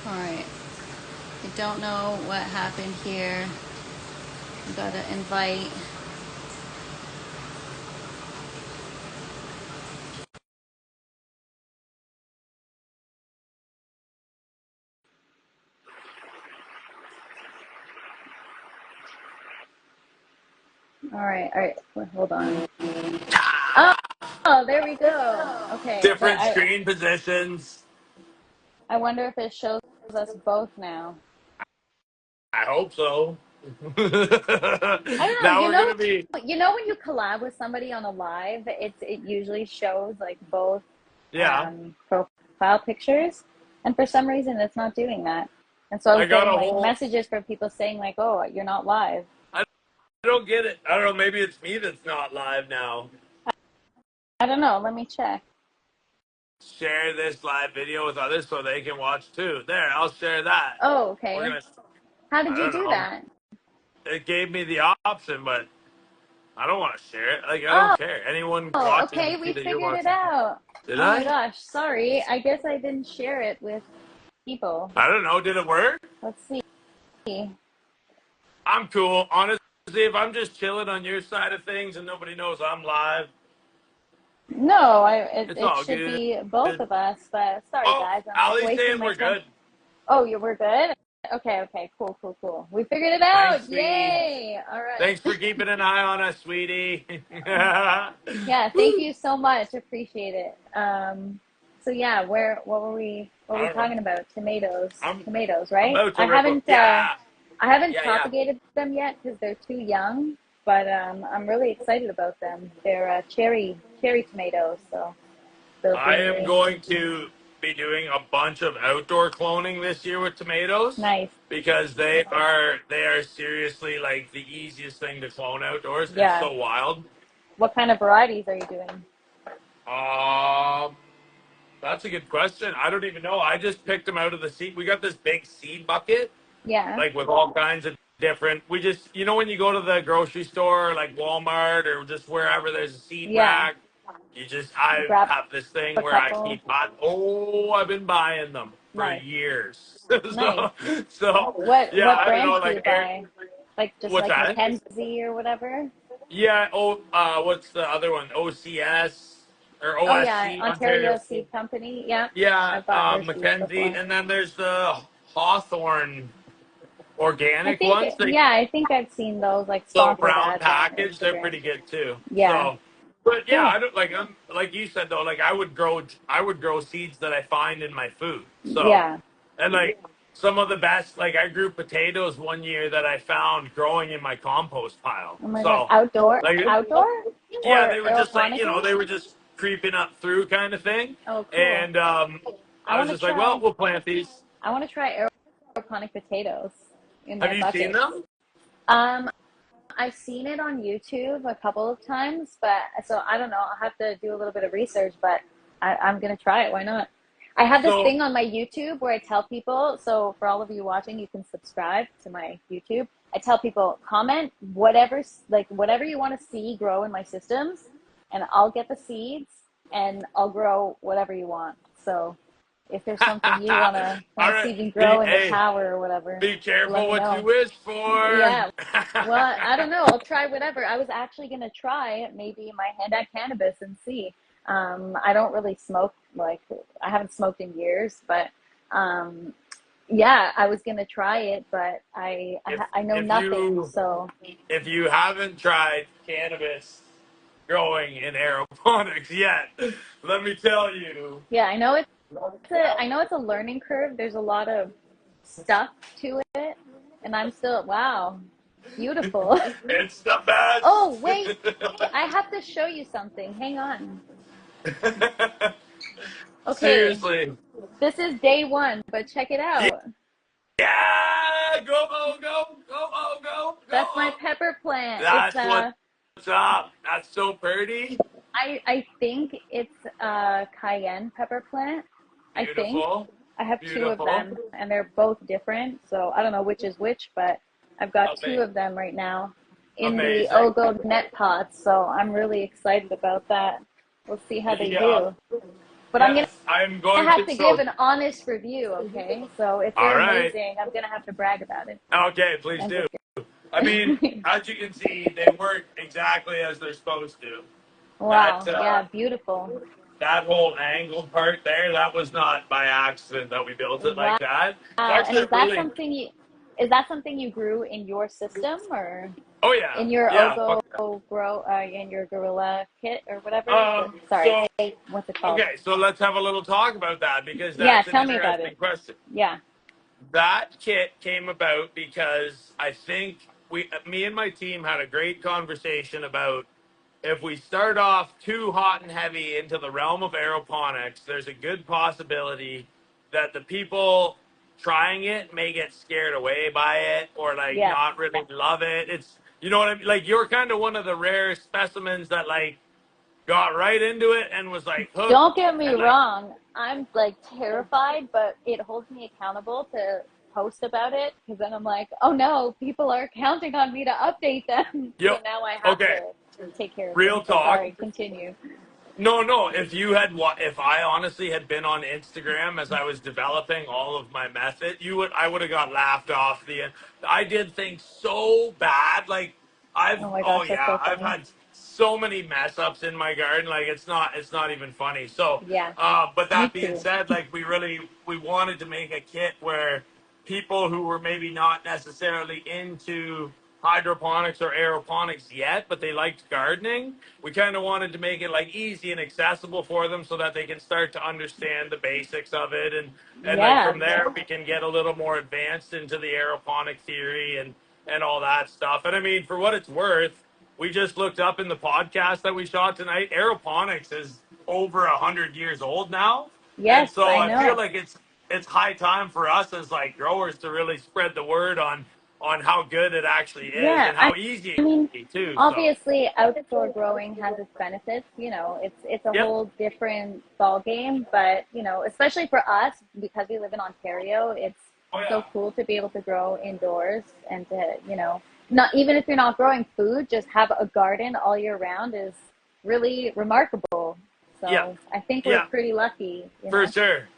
Alright. I don't know what happened here. I gotta invite. Alright. Wait, hold on. Oh, there we go. Okay, but Different screen positions. I wonder if it shows us both now. I hope so. I don't know. Now we're gonna be. When you collab with somebody on a live, it usually shows like both Yeah, profile pictures, and for some reason it's not doing that. And so I I was got getting a like whole. messages from people saying like, "Oh, you're not live." I don't get it. I don't know. Maybe it's me that's not live now. I don't know. Let me check. Share this live video with others so they can watch too. There, I'll share that. Oh, We're okay. gonna. How did I you don't do know. that? It gave me the option, but I don't want to share it. Like I don't Oh, care. Anyone watching okay. can see We that you're figured it watching. out. Did Oh my I? gosh. Sorry. I guess I didn't share it with people. I don't know. Did it work? Let's see. I'm cool. Honestly, if I'm just chilling on your side of things and nobody knows I'm live, No, it's it all should good. be both of us, but sorry Oh, guys, I'm like Ali's wasting saying my we're time. good. Oh, we're good? Okay, cool. We figured it Thanks, out. sweetie. Yay. All right. Thanks for keeping an eye on us, sweetie. Yeah, thank Woo. you so much. Appreciate it. So yeah, what were we I don't know. talking about? Tomatoes. I'm Tomatoes, right? about to rip up. Yeah, I haven't yeah. propagated them yet because they're too young, but I'm really excited about them. They're cherry tomatoes, so they'll I am be going to be doing a bunch of outdoor cloning this year with tomatoes nice. because they are seriously like the easiest thing to clone outdoors. It's Yeah. so wild. What kind of varieties are you doing? Um, that's a good question. I don't even know. I just picked them out of the seed. We got this big seed bucket, Yeah. like with all kinds of different. We just, when you go to the grocery store, like Walmart or just wherever there's a seed Yeah. rack, I Grab have this thing a where I couple. keep on. Oh, I've been buying them for Nice. years. Nice. Yeah, What I don't know, brands do like you buy? Like just what's like that? Mackenzie or whatever? Yeah. Oh, what's the other one? OCS or Oh yeah, OSC, Ontario Ontario Seed. Seed Company. Yeah. Yeah, I've bought their seeds Mackenzie, before. and then there's the Hawthorne I organic think ones. They yeah, I think I've seen those like little sponsored brown ads on package. They're Instagram. pretty good too. Yeah. So, but yeah, Cool. I don't like. I'm like you said though. Like I would grow seeds that I find in my food. So, Yeah. and like some of the best. Like I grew potatoes one year that I found growing in my compost pile. Oh my gosh. So, Outdoor like outdoor yeah, or they were just like aeroponically? they were just creeping up through kind of thing. Oh cool. And I I was want to just like, well, try we'll plant these. I want to try aeroponic potatoes in Have my you seen buckets. them? Um, I've seen it on YouTube a couple of times, but so I don't know. I'll have to do a little bit of research, but I'm gonna try it. Why not? I have this So thing on my YouTube where I tell people. So for all of you watching, you can subscribe to my YouTube. I tell people comment whatever you want to see grow in my systems, and I'll get the seeds and I'll grow whatever you want. So if there's something you wanna all wanna right, see me grow in the hey, tower or whatever, be let careful me what you know. wish for. Yeah. Well, I don't know. I'll try whatever. I was actually gonna try maybe my hand at cannabis and see. I don't really smoke. Like I haven't smoked in years, but um, yeah, I was gonna try it, but if I know if nothing. you So if you haven't tried cannabis growing in aeroponics yet, let me tell you, yeah, I know it's a learning curve. There's a lot of stuff to it, and I'm still wow, beautiful. it's the Oh best. wait, I have to show you something. Hang on. Okay, Seriously. this is day one, but check it out. Yeah, go, go. That's my pepper plant. That's what's up. That's so pretty. I think it's a cayenne pepper plant. I think Beautiful. I have two of Beautiful. them, and they're both different. So I don't know which is which, but I've got two Ama- of them right now in the Amazing. Ogo net pots. So I'm really excited about that. We'll see how they Yeah. do. But I'm Yes, I'm gonna going have to to give show. an honest review, okay? So if All they're right. amazing, I'm gonna have to brag about it. Okay, please I'm do. just I mean, kidding. as you can see, they work exactly as they're supposed to. That Wow, yeah, beautiful. that whole angled part there, that was not by accident that we built it like Wow. that. It's And actually really. is that something you grew in your system or Oh yeah, in your yeah. Ogo grow in your gorilla kit or whatever? Sorry, So what's it called? okay, so let's have a little talk about that because Yeah, that's an tell me about interesting it. question. Yeah. That kit came about because I think me and my team had a great conversation about if we start off too hot and heavy into the realm of aeroponics, there's a good possibility that the people trying it may get scared away by it or like Yes. not really love it. It's you know what I mean? Like you're kind of one of the rare specimens that like got right into it and was like Don't hooked get me and like wrong. I'm like terrified, but it holds me accountable to post about it because then I'm like, oh no, people are counting on me to update them. So yep. now I have Okay. to take care of Real things. So talk. sorry, continue. No, no. If I honestly had been on Instagram as I was developing all of my method, I would have got laughed off I did things so bad. Like Oh my oh gosh, that's yeah, so I've funny. had so many mess ups in my garden. Like it's not even funny. So, Yeah, but me that being too. said, like we wanted to make a kit where people who were maybe not necessarily into hydroponics or aeroponics yet, but they liked gardening. We kind of wanted to make it like easy and accessible for them so that they can start to understand the basics of it and like Yeah, from there we can get a little more advanced into the aeroponic theory and all that stuff. And I mean, for what it's worth, we just looked up in the podcast that we shot tonight. Aeroponics is over 100 years old now, and yes, so I I feel know. like it's high time for us as like growers to really spread the word on how good it actually is Yeah, and how easy I it mean, can be too. So, obviously, outdoor growing has its benefits. It's a yep, whole different ball game. But especially for us because we live in Ontario, it's oh so yeah, cool to be able to grow indoors and to not even if you're not growing food, just have a garden all year round is really remarkable. yeah, So I think we're yeah, pretty lucky. for sure.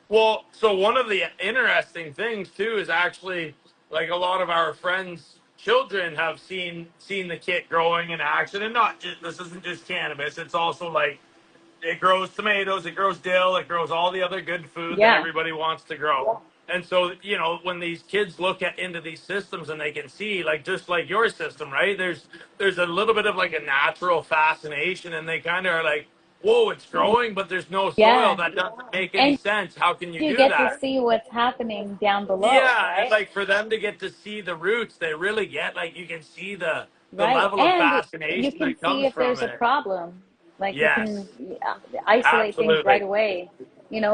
Well, so one of the interesting things too is actually like a lot of our friends' children have seen the kit growing in action, and not just this isn't just cannabis. It's also like it grows tomatoes, it grows dill, it grows all the other good food that Yeah, everybody wants to grow. And so, when these kids look at into these systems and they can see, like just like your system, right? There's a little bit of like a natural fascination, and they kind of are like, "Whoa, it's growing, but there's no soil. yeah, That doesn't make any and sense. How can you you do get to that?" see what's happening down below, Yeah, and right? like for them to get to see the roots, they really get like you can see the Right. level of And you fascination can that see comes if from there's a it. problem. Like you Yes, can isolate things right absolutely. away.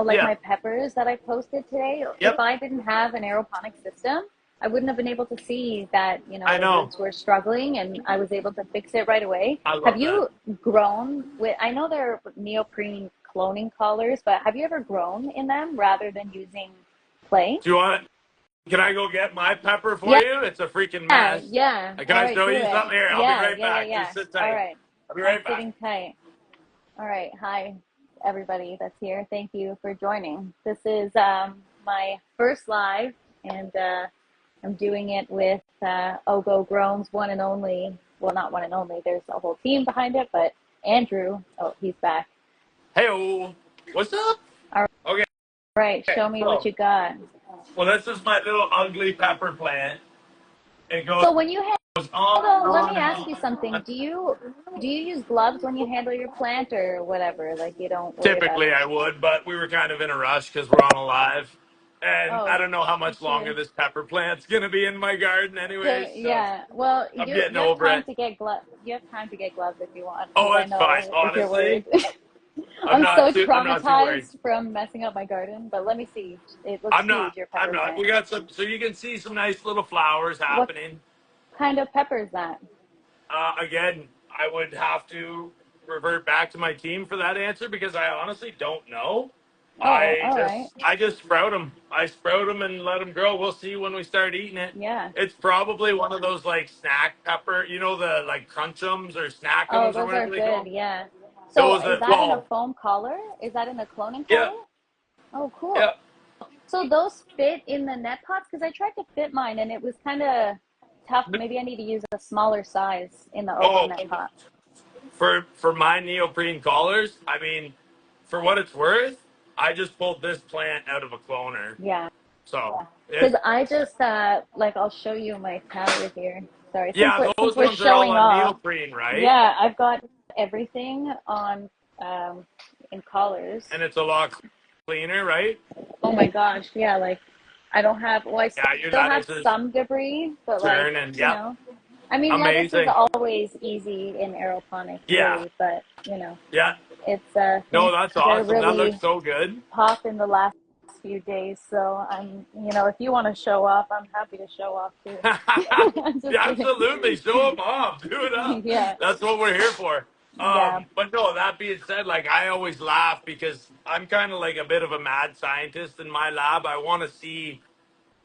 Like Yeah. my peppers that I posted today, if Yep. I didn't have an aeroponic system, I wouldn't have been able to see that, I the know. roots were struggling and I was able to fix it right away. I Have love that. you grown I know they're neoprene cloning collars, but have you ever grown in them rather than using clay? Do you want? Can I go get my pepper for Yeah, you? It's a freaking mess. yeah. Can All I right, show do you it. something here? I'll be Yeah, right yeah, yeah, back. yeah. Just sit All tight. right. I'll be I'm right back. sitting tight. All right. Hi, everybody that's here. Thank you for joining. This is my first live, and I'm doing it with Ogo Grown's one and only. Well, not one and only. There's a whole team behind it, but Andrew. Oh, he's back. Hey, what's up? All Okay, right. Show me what so you got. well, this is my little ugly pepper plant. It goes So when you on and although, let on me and ask you something. on. Do you use gloves when you handle your plant or whatever? Like you don't worry about Typically, it. I would, but we were kind of in a rush because we're on a live, and I Oh, don't know how for much longer sure. this pepper plant's gonna be in my garden, anyways. So Yeah. Well, I'm you getting have over time it. to get glove. You have time to get gloves if you want, because Oh, I it's fine. know if you're Honestly, worried. I'm so I'm not too worried. traumatized from messing up my garden, but let me see. It looks huge. Your I'm pepper not. plant. We got some, so you can see some nice little flowers What happening. kind of pepper is that? Again, I would have to revert back to my team for that answer because I honestly don't know. Oh, all right. I just sprout them. I sprout them and let them grow. We'll see when we start eating it. Yeah. It's probably one of those like snack pepper, the like crunchums or Oh, snackums or those are whatever they good. call. Yeah. So Those is are that in a well, foam collar? Is that in a cloning yeah, collar? Oh, yeah. cool. So those fit in the net pots? Because I tried to fit mine and it was kind of tough. Maybe I need to use a smaller size in the oval Oh, net pot. for my neoprene collars, I mean, for what it's worth, I just pulled this plant out of a cloner. Yeah. So it, Because I just like I'll show you my tower here. Sorry, yeah, since those we're ones are all showing on off. neoprene, right? Yeah, I've got everything on um in collars. And it's a lot cleaner, right? Oh my gosh, yeah, like I don't have, well, I Yeah, your still have lettuces some debris, but like, turn and you yep, know, I mean, lettuce is amazing. always easy in aeroponics, Yeah, really, but you know, yeah. it's No, things that's are awesome. That looks really so good. pop in the last few days. So I'm, you know, if you want to show off, I'm happy to show off too. I'm just Yeah, kidding. absolutely. Show them off. Do it up. Yeah, That's what we're here for. yeah, But no, that being said, like I always laugh because I'm kind of like a bit of a mad scientist in my lab. I want to see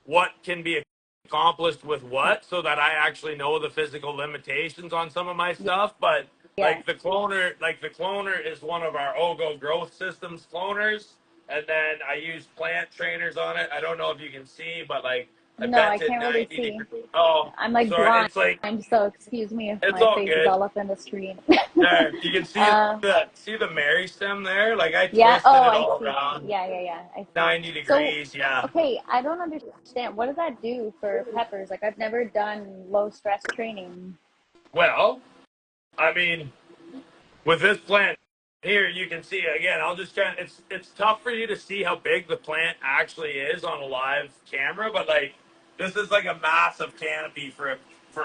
what can be accomplished with what so that I actually know the physical limitations on some of my stuff. But yeah. like the cloner is one of our OGO growth systems cloners. And then I use plant trainers on it. I don't know if you can see, but like I No, I bent it can't really 90 see. degrees. Oh, I'm like sorry. blind, It's like, so excuse me if it's my all face is good. all up in the screen. There, you can uh, see the Mary stem there. Like I yeah. twisted Oh, it I all see. around Yeah, yeah, yeah. I see. 90 So, degrees. Yeah. okay, I don't understand. What does that do for peppers? Like, I've never done low stress training. Well, I mean, with this plant here, you can see again. I'll just kind of, it's tough for you to see how big the plant actually is on a live camera, but like this is like a massive canopy for a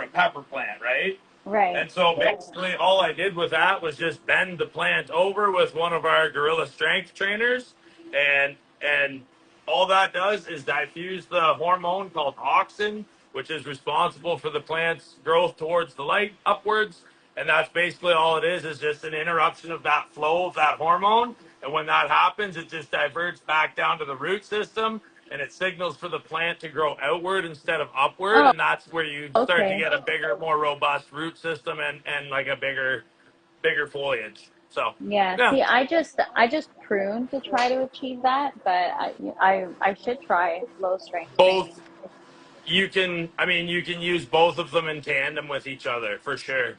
pepper plant, right? Right. And so basically, all I did with that was just bend the plant over with one of our gorilla strength trainers, and all that does is diffuse the hormone called auxin, which is responsible for the plant's growth towards the light upwards. And that's basically all it is just an interruption of that flow of that hormone. And when that happens, it just diverts back down to the root system and it signals for the plant to grow outward instead of upward. Oh, And that's where you start to okay. get a bigger, more robust root system and like a bigger foliage. So, Yeah. yeah, See, I just prune to try to achieve that, but I should try low strength both training. I mean you can use both of them in tandem with each other for sure.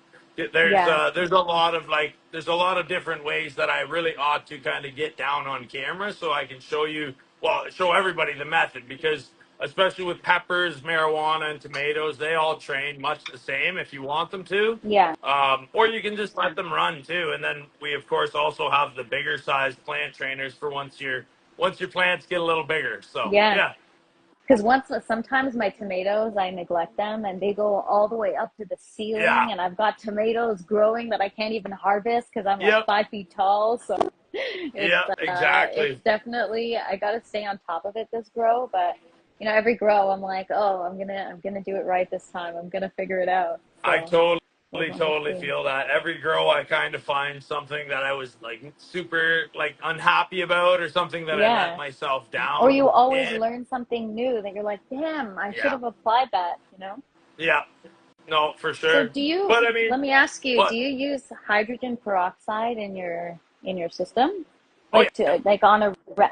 Yeah. There's a lot of there's a lot of different ways that I really ought to kind of get down on camera so I can show you, well, show everybody the method, because especially with peppers, marijuana, and tomatoes, they all train much the same if you want them to. Yeah. Or you can just let them run too, and then we of course also have the bigger size plant trainers for once your plants get a little bigger. So Yeah. yeah, Because sometimes my tomatoes, I neglect them and they go all the way up to the yeah, ceiling. And I've got tomatoes growing that I can't even harvest because I'm like yep. 5 feet tall. So Yeah, it's exactly. definitely, I got to stay on top of it this grow. But you know, every grow I'm like, oh, I'm gonna do it right this time. I'm gonna figure it out. I So we'll totally see. feel that. Every grow I kind of find something that I was like super like unhappy about or something that I let Yeah. myself Or you down. always And learn something new that you're like, damn, I should yeah, have applied that, you know? yeah, no, for So sure. do you, But I mean, let me ask you, do what? you use hydrogen peroxide in your system? Oh Like yeah, to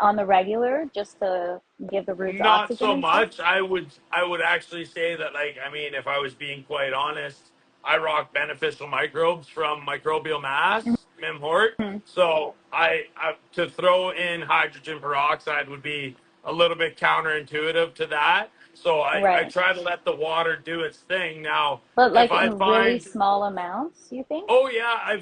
on the regular just to give the roots not oxygen so and stuff? much. I would actually say that, like, I mean, if I was being quite honest, I rock beneficial microbes from Microbial Mass, Mim Hort. Mhm. So I to throw in hydrogen peroxide would be a little bit counterintuitive to that. So I Right. try to let the water do its thing. Now, But if like I in really find small amounts, you think? Oh yeah,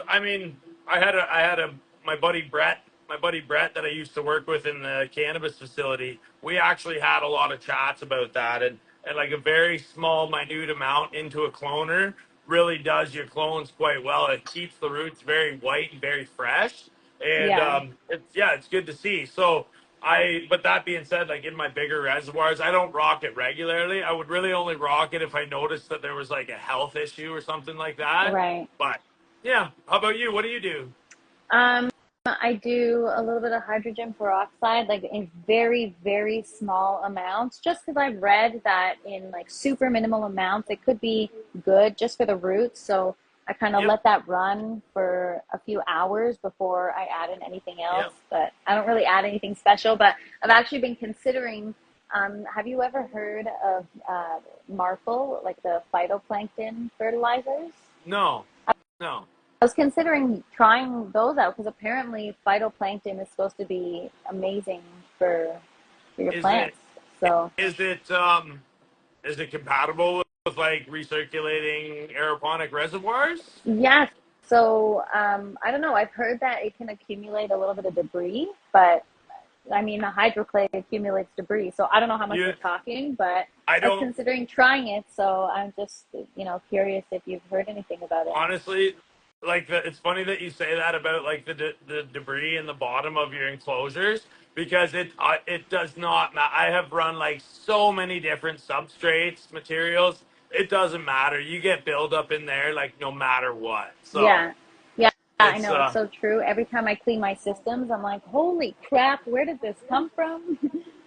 I mean, I had a my buddy Brett, that I used to work with in the cannabis facility. We actually had a lot of chats about that, and like a very small, minute amount into a cloner really does your clones quite well. It keeps the roots very white and very fresh, and Yeah. it's good to see. So. But that being said, like in my bigger reservoirs, I don't rock it regularly. I would really only rock it if I noticed that there was like a health issue or something like that. Right. But yeah, how about you? What do you do? Um, I do a little bit of hydrogen peroxide, like in very, very small amounts, just because I've read that in like super minimal amounts, it could be good just for the roots. So I kind of Yep. let that run for a few hours before I add in anything else. Yep. But I don't really add anything special. But I've actually been considering. Have you ever heard of Marfil, like the phytoplankton fertilizers? No. No. I was considering trying those out because apparently phytoplankton is supposed to be amazing for your Is it plants. So is it is it compatible with like recirculating aeroponic reservoirs? yeah, so I don't know. I've heard that it can accumulate a little bit of debris, but I mean, the hydroclay accumulates debris, so I don't know how much we're You talking. But I I was don't considering trying it, so I'm just curious if you've heard anything about it. honestly like it's funny that you say that about like the debris in the bottom of your enclosures because it does not I have run like so many different substrates materials. It doesn't matter. You get buildup in there like no matter what. So Yeah, yeah, I it's know. It's so true. Every time I clean my systems, I'm like, holy crap, where did this come from?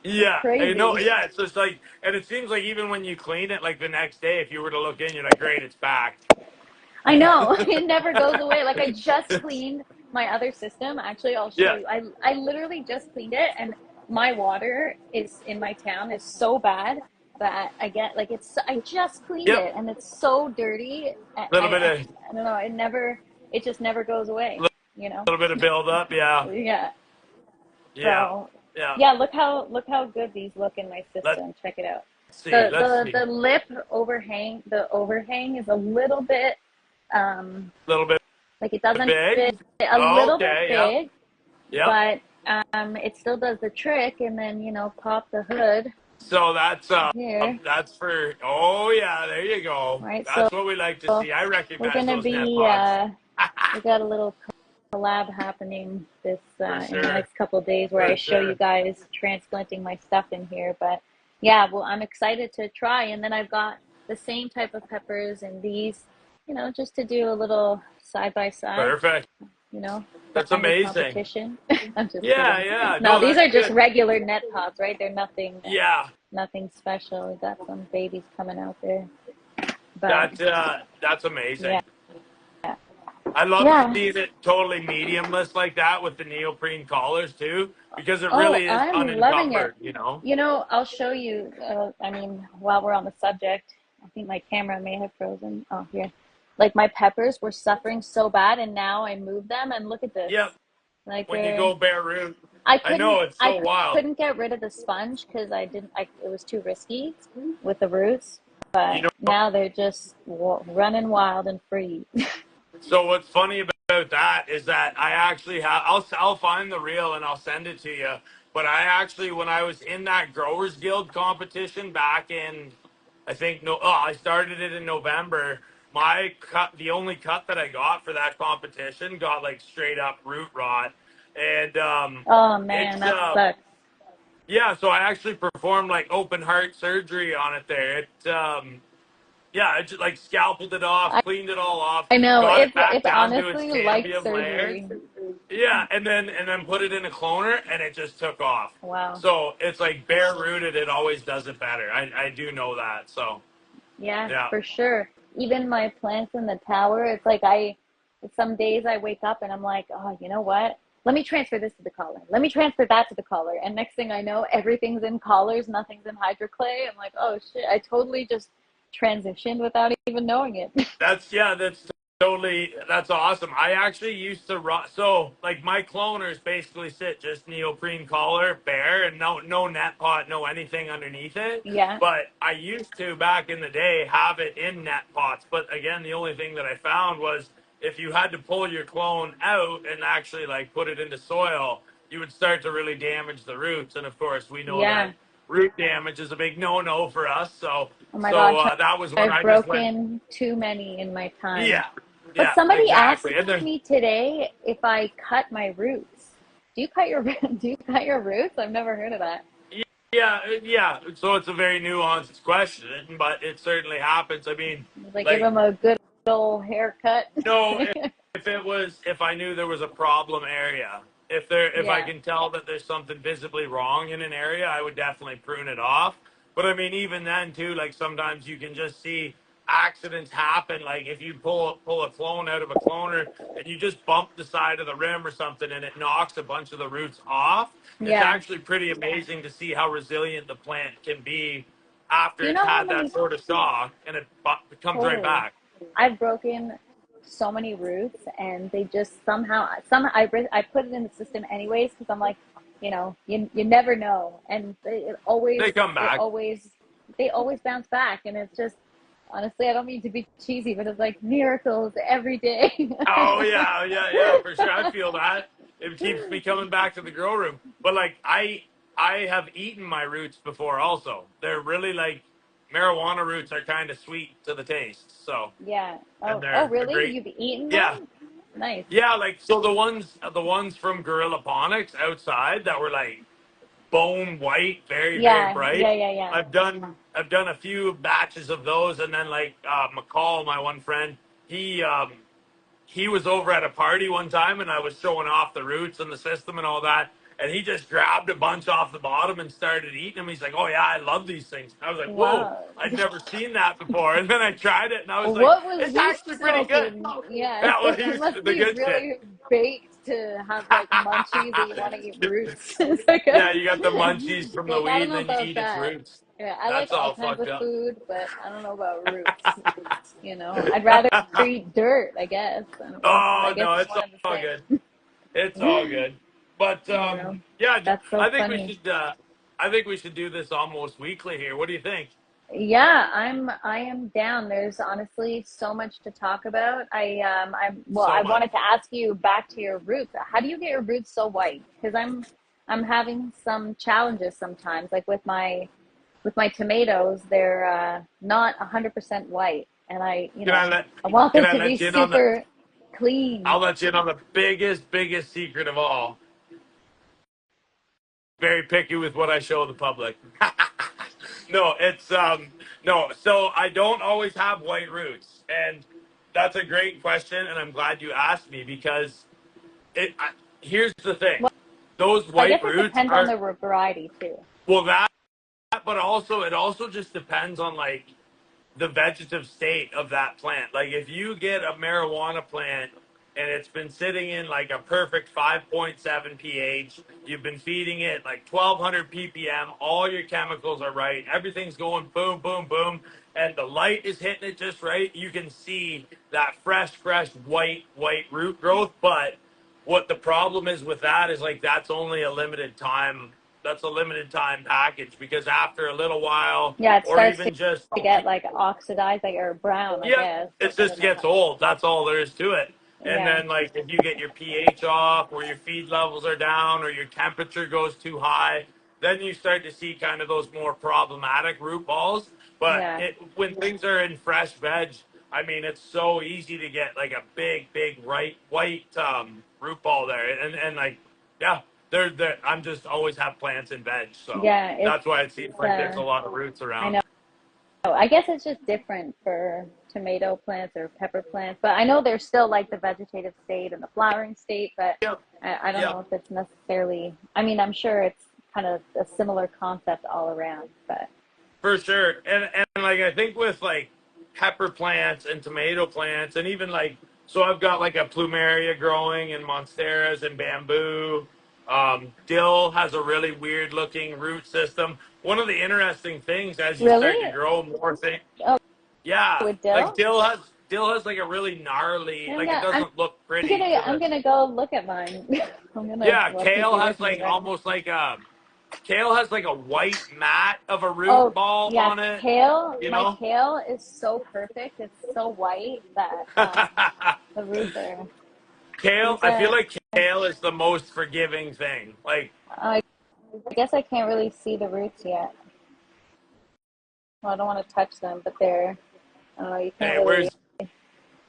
It's yeah, I know. crazy. Yeah, it's just like, and it seems like even when you clean it, like the next day, if you were to look in, you're like, great, it's back. I know. It never goes away. Like I just cleaned my other system. Actually, I'll show Yeah. you. I literally just cleaned it and my water is in my town is so bad that I get like I just cleaned Yep. it and it's so dirty. Little bit of I don't know. It just never goes away, you know? little bit of build up. Yeah. Yeah. Yeah. So Yeah. yeah, look how good these look in my Let's system. Check it out. see. The Let's the see. the lip overhang is a little bit um A little bit like it doesn't fit big. a little bit Okay. Yep. big, Yep. but it still does the trick. And then pop the hood So here, that's for. Oh yeah. There you go. right? So That's what we like to see. I we're recognize gonna those net be pods. we got a little collab happening this For in the sure. next couple of days where I For show you sure. guys transplanting my stuff in here. But yeah, well, I'm excited to try. And then I've got the same type of peppers and these, just to do a little side by side, Perfect. you know, That's friendly amazing. competition. I'm just Yeah. kidding. Yeah. No, No, these that's are just good. regular net pots, right? They're Yeah. nothing special. We got some babies coming out there, but That's yeah, amazing. I love yeah. seeing it totally mediumless like that with the neoprene collars too, because it Oh, really is I'm loving it. unencumbered, you know? I'll show you. I mean, while we're on the subject, I think my camera may have frozen. Oh, here. Like my peppers were suffering so bad, and now I moved them, and look at this. Yep. Like When you go bare root, I I know couldn't, it's I so wild. couldn't get rid of the sponge because I didn't. It was too risky with the roots. You But know, now they're just running wild and free. so what's funny about that is that I actually have. I'll find the reel and I'll send it to you. But I actually, when I was in that Growers Guild competition back in, I think no, oh, I started it in November. My cut, the only cut that I got for that competition, got like straight up root rot, and Oh man, it's that sucks. yeah. So I actually performed like open heart surgery on it there. Yeah, I just like scalpeled it off, I, cleaned it all off, I know got it back it's down to its honestly like cambium layer. surgery. Yeah, and then put it in a cloner, and it just took off. Wow. So it's like bare rooted. It always does it better. I do know that. So Yeah, yeah, for sure. Even my plants in the tower, it's like some days I wake up and I'm like, oh, you know what? Let me transfer this to the collar. Let me transfer that to the collar. And next thing I know, everything's in collars, nothing's in hydroclay. I'm like, oh shit, I totally just transitioned without even knowing it. that's totally that's awesome. I actually used to run. So like my cloners basically sit just neoprene collar, bare, and no net pot, no anything underneath it. Yeah, But I used to back in the day have it in net pots. But again, the only thing that I found was if you had to pull your clone out and actually like put it into soil, you would start to really damage the roots. And of course, we know that yeah. root damage is a big no-no for us. So Oh my so gosh, that was when I've I just went, broken too many in my time. yeah, But yeah, somebody asked exactly. And then me today if I cut my roots. Do you cut your do you cut your roots? I've never heard of that. yeah, yeah. So it's a very nuanced question, but it certainly happens. I mean, Like give like them a good old haircut. no, if I knew there was a problem area, if I Yeah, can tell that there's something visibly wrong in an area, I would definitely prune it off. But I mean, even then too, like sometimes you can just see accidents happen. Like if you pull a clone out of a cloner and you just bump the side of the rim or something and it knocks a bunch of the roots off, it's Yeah. actually pretty amazing to see how resilient the plant can be after Do you it's know how had that many sort of shock, and it comes right totally back. I've broken so many roots and they just I put it in the system anyways because I'm like, you never know. And They come it back. always they always bounce back and it's just honestly, I don't mean to be cheesy, but it's like miracles every day. Oh yeah, yeah, yeah, for sure. I feel that. It keeps me coming back to the grow room. But like I have eaten my roots before also. They're really like marijuana roots are kind of sweet to the taste. So, Yeah. and Oh, they're really? great. You've eaten Yeah. them? Nice. Yeah, like so the ones from Aeroponics outside that were like bone white, very very Yeah, bright. yeah, yeah, yeah. I've done a few batches of those, and then like McCall, my one friend, he um he was over at a party one time and I was showing off the roots and the system and all that. And he just grabbed a bunch off the bottom and started eating them. He's like, "Oh yeah, I love these things." I was like, "Whoa, Wow. I'd never seen that before." And then I tried it and I was like, What was "It's he actually pretty good." smoking? Yeah, Yeah, well, he he's must the be good shit. really baked to have like munchies that you want to eat roots. It's like Yeah, you got the munchies from you're the like, I weed don't and know then you about eat its that. roots. Yeah, I like That's all all kinds fucked of up. food, but I don't know about roots. I'd rather eat dirt, I guess. I Oh guess no, it's it's one and all the good. It's all good. But same. yeah, That's so I think we funny. should. I think we should do this almost weekly here. What do you think? Yeah, I am down. There's honestly so much to talk about. So I much. wanted to ask you back to your roots. How do you get your roots so white? Because I'm having some challenges sometimes. Like with my tomatoes, they're not 100% white, and Can I let I want Can them I to be let you in on the? super clean. I'll let you in on the biggest secret of all. Very picky with what I show the public. No, it's no. So I don't always have white roots, and that's a great question, and I'm glad you asked me because here's the thing: Well, those I guess white it roots depends on are the variety too. well but also it also just depends on like the vegetative state of that plant. Like if you get a marijuana plant and it's been sitting in like a perfect 5.7 pH, you've been feeding it like 1200 ppm, all your chemicals are right, everything's going boom, boom, boom, and the light is hitting it just right, you can see that fresh, white root growth. But what the problem is with that is like that's only a limited time. That's a limited time package because after a little while, Yeah, it or starts even just to get like oxidized, like or brown, I yeah, guess. it I don't just know gets how. old. That's all there is to it. And Yeah, then, like, if you get your pH off, or your feed levels are down, or your temperature goes too high, then you start to see kind of those more problematic root balls. But yeah, when things are in fresh veg, I mean, it's so easy to get like a big white root ball there, and like, yeah, they're. I'm just always have plants in veg, so yeah. that's why it seems like there's a lot of roots I know. around. I guess it's just different for tomato plants or pepper plants, but I know there's still like the vegetative state and the flowering state, but Yep. I don't Yep. know if it's necessarily. I mean, I'm sure it's kind of a similar concept all around, but For sure. And like I think with like pepper plants and tomato plants and even like so I've got like a plumeria growing and monsteras and bamboo. Dill has a really weird looking root system. One of the interesting things as you really, start to grow more things, oh, yeah, with like dill. dill has like a really gnarly, Yeah, like it yeah. doesn't look pretty to I'm the gonna go look at mine. I'm gonna yeah. well keep Kale you has with me like then. almost like a kale has like a white mat of a root Oh, ball yeah, on it, kale. you My know. kale is so perfect. It's so white that the roots are. Kale, There's I feel a. like kale is the most forgiving thing. Like, I guess I can't really see the roots yet. Well, I don't want to touch them, but they're. I don't know. You can't hey, really.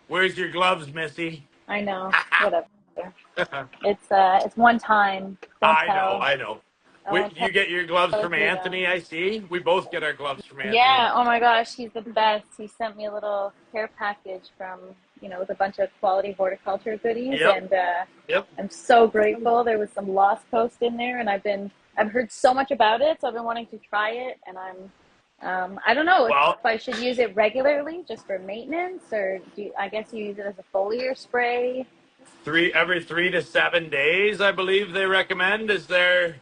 where's your gloves, Missy? I know. Whatever. It's one time. Don't I know, tell. I know. I won't You get your gloves tell from you though. Anthony, I see. We both get our gloves from Anthony. Yeah, oh my gosh, he's the best. He sent me a little care package from, with a bunch of quality horticulture goodies, Yep, and yep. I'm so grateful. There was some Lost Coast in there, and I've heard so much about it, so I've been wanting to try it, and I don't know if Well, I should use it regularly just for maintenance, or I guess you use it as a foliar spray. every 3 to 7 days, I believe they recommend is their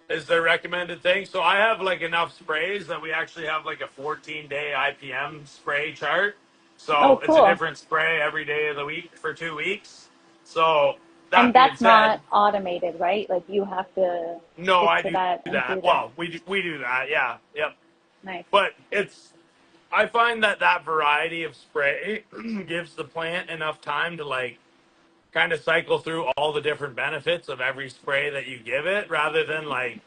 recommended thing. So I have like enough sprays that we actually have like a 14-day IPM spray chart. Oh, So it's a cool. different spray every day of the week for 2 weeks. So And that being that's said, not automated, right? Like you have to no, stick I to do that and that. do that. Well, we do that. Yeah, yep. Nice. But I find that that variety of spray gives the plant enough time to like kind of cycle through all the different benefits of every spray that you give it, rather than like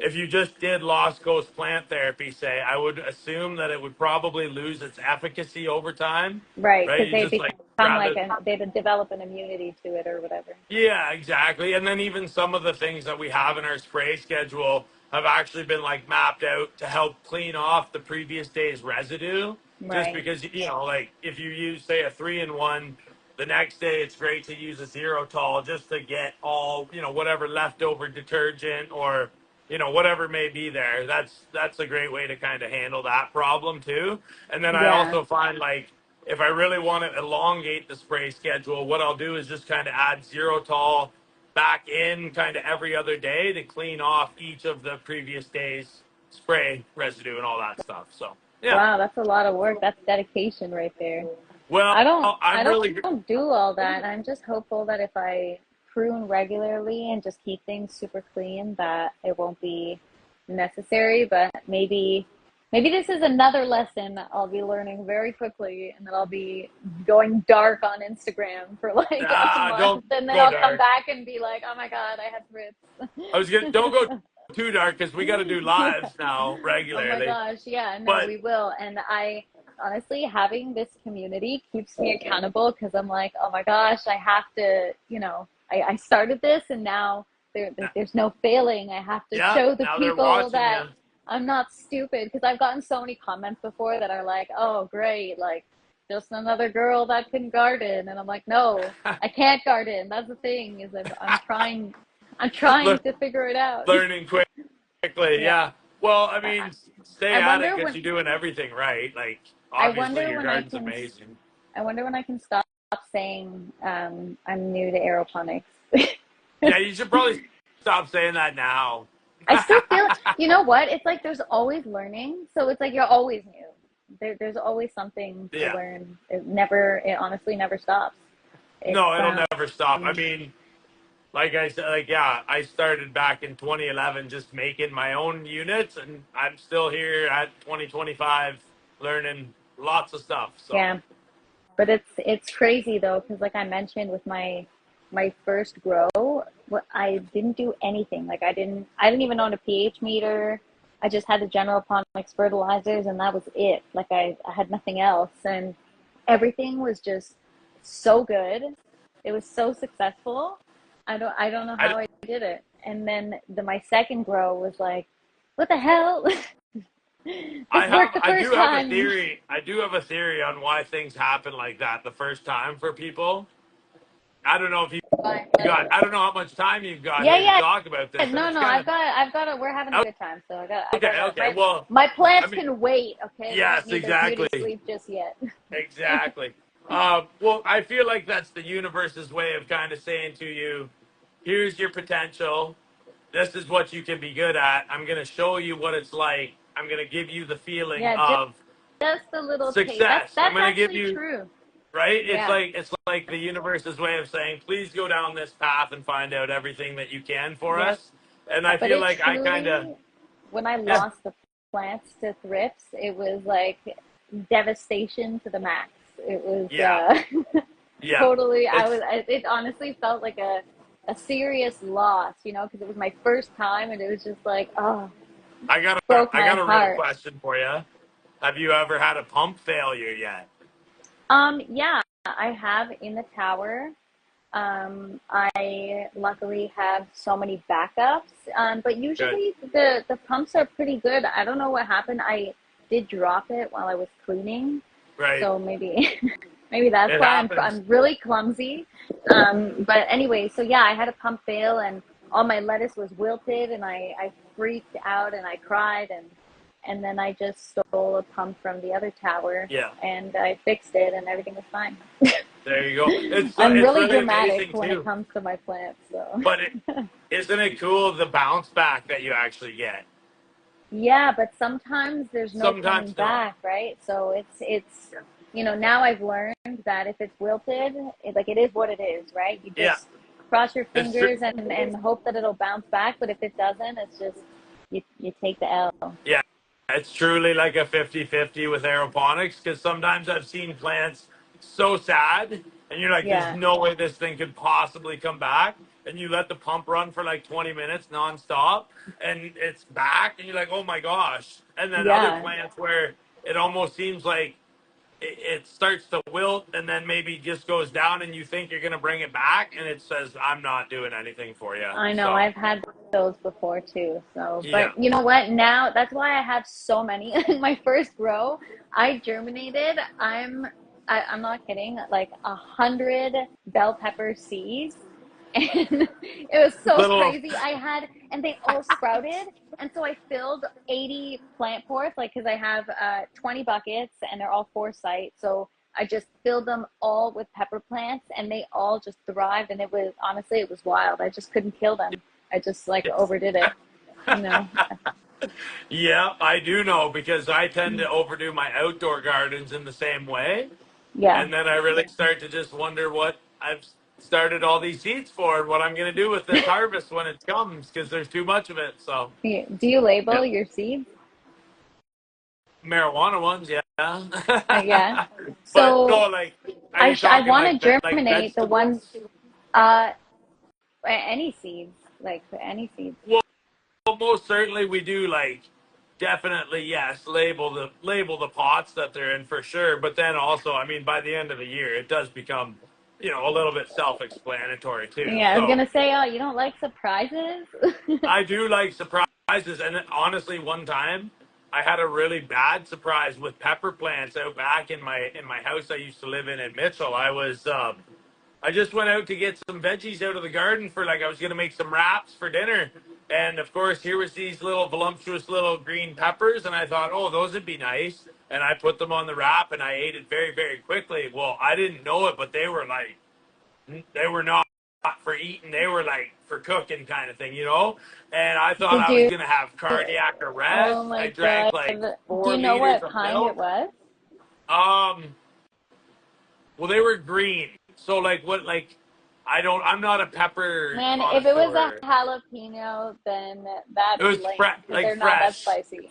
if you just did Lost Coast plant therapy, say, I would assume that it would probably lose its efficacy over time, Right, right? because You they just like become like rather they develop an immunity to it or whatever. yeah, exactly. And then even some of the things that we have in our spray schedule have actually been like mapped out to help clean off the previous day's residue. Just Right. because, like if you use, say, a 3-in-1, the next day it's great to use a zero tall just to get all, whatever leftover detergent or, whatever may be there. That's a great way to kind of handle that problem too. And then I Yeah. also find like if I really want to elongate the spray schedule, what I'll do is just kind of add zero tall back in kind of every other day to clean off each of the previous day's spray residue and all that stuff. So yeah, Wow, that's a lot of work. That's dedication right there. well, I I'm really don't do all that. I'm just hopeful that if I prune regularly and just keep things super clean, that it won't be necessary. But maybe this is another lesson that I'll be learning very quickly, and that I'll be going dark on Instagram for like a month, don't and then go I'll come dark. back and be like, oh my God, I had I was gonna don't go thrips. too dark because we got to do Yeah. lives now Oh my regularly. gosh. Yeah, no, But we will. And I honestly, having this community keeps me accountable, because I'm like, oh my gosh, I have to, I started this, and now there's no failing. I have to yeah, show the now they're people watching that you. I'm not stupid, because I've gotten so many comments before that are like, oh, great, like just another girl that can garden. And I'm like, no, I can't garden. That's the thing, is I'm trying Lear- to figure it out. Learning quickly, Yeah. yeah. Well, I I, mean, stay I at it wonder because when you're doing everything right. Like, I obviously, wonder your when I garden's can amazing. I wonder when I can stop saying I'm new to aeroponics. Yeah, you should probably stop saying that now. I still feel, you know what? It's like there's always learning, so it's like you're always new. There's always something to Yeah. learn. It honestly never stops. It's No, it'll never stop. I mean, like I said, like, yeah, I started back in 2011 just making my own units, and I'm still here at 2025 learning lots of stuff. So, yeah, but it's crazy though, because like I mentioned with my first grow, I didn't do anything. Like I didn't even own a pH meter. I just had the general Aeroponics fertilizers, and that was it. Like I had nothing else, and everything was just so good. It was so successful. I don't know I, how I did it. And then my second grow was like, what the hell? This worked the I first do have a time. theory. I do have a theory on why things happen like that the first time for people. I don't know if you I don't know how much time you've got Yeah, here to yeah. talk about this, and No, it's no, kind of we're having a good time. So I got okay. Well, my I plants mean, can wait. Okay, they don't yes, need their beauty exactly. sleep just yet. Exactly. Well, I feel like that's the universe's way of kind of saying to you, here's your potential. This is what you can be good at. I'm going to show you what it's like. I'm going to give you the feeling Yeah, of just a little taste. That's success. I'm that's going to give actually you, true. right? Yeah, It's like the universe's way of saying, please go down this path and find out everything that you can for yeah. us. And I But feel it like I kind of, truly, when I yeah, lost the plants to thrips, it was like devastation to the max. It was yeah, yeah. totally. It's, It honestly felt like a serious loss, because it was my first time, and it was just like, oh, broke I my got a real heart. question for you. Have you ever had a pump failure yet? Yeah, I have in the tower. I luckily have so many backups, but Good. usually the pumps are pretty good. I don't know what happened. I did drop it while I was cleaning, Right. so maybe maybe that's It why happens. I'm really clumsy. But anyway, so yeah, I had a pump fail, and all my lettuce was wilted, and I freaked out and I cried, and then I just stole a pump from the other tower, Yeah. and I fixed it, and everything was fine. There you go. I'm It's really really dramatic amazing when it too. comes to my plants, so. But isn't it cool the bounce back that you actually get? Yeah, but sometimes there's no coming Sometimes no. back, right? So now I've learned that if it's wilted, like it is what it is, right? You Yeah, just cross your it's true. fingers and hope that it'll bounce back. But if it doesn't, it's just you take the L. Yeah, it's truly like a 50-50 with aeroponics because sometimes I've seen plants so sad and you're like, there's Yeah, no way this thing could possibly come back. And you let the pump run for like 20 minutes nonstop and it's back and you're like, oh my gosh. And then other yeah, plants where it almost seems like it starts to wilt and then maybe just goes down and you think you're going to bring it back and it says, I'm not doing anything for you. I know. So, I've had those before too. So, yeah. but you know what? Now that's why I have so many. In my first grow, I germinated. I'm not kidding. Like 100 bell pepper seeds, and it was so Little, crazy. And they all sprouted. And so I filled 80 plant pots, like, because I have 20 buckets and they're all 4 site. So I just filled them all with pepper plants and they all just thrived. And it was, honestly, it was wild. I just couldn't kill them. I just like yes. overdid it, you know? Yeah, I do know because I tend to overdo my outdoor gardens in the same way. Yeah. And then I really start to just wonder what I've started all these seeds for and what I'm going to do with this harvest when it comes because there's too much of it. So, Do you yeah. label your seeds? Marijuana ones, yeah. Yeah. But no, So like, are you I talking want like to like germinate the ones, vegetables? uh, any seeds, like any seeds. Well, most certainly we do like definitely yes label the pots that they're in for sure. But then also, I mean, by the end of the year, it does become a little bit self-explanatory too. Yeah, I was So gonna say, oh, you don't like surprises? I do like surprises, and honestly, one time I had a really bad surprise with pepper plants out back in my house I used to live in Mitchell. I just went out to get some veggies out of the garden for like I was gonna make some wraps for dinner. And of course, here was these little voluptuous little green peppers, and I thought, oh, those would be nice. And I put them on the wrap, and I ate it very, very quickly. Well, I didn't know it, but they were not for eating; they were like for cooking, kind of thing. And I thought Did I was you? gonna have cardiac Oh arrest. I my drank God. like Do four you know liters what of kind it milk. was? Um, well, they were green. So like what like I'm not a pepper Man, if it was a connoisseur. jalapeno, then It that'd be was lame because like they're not that fresh. spicy.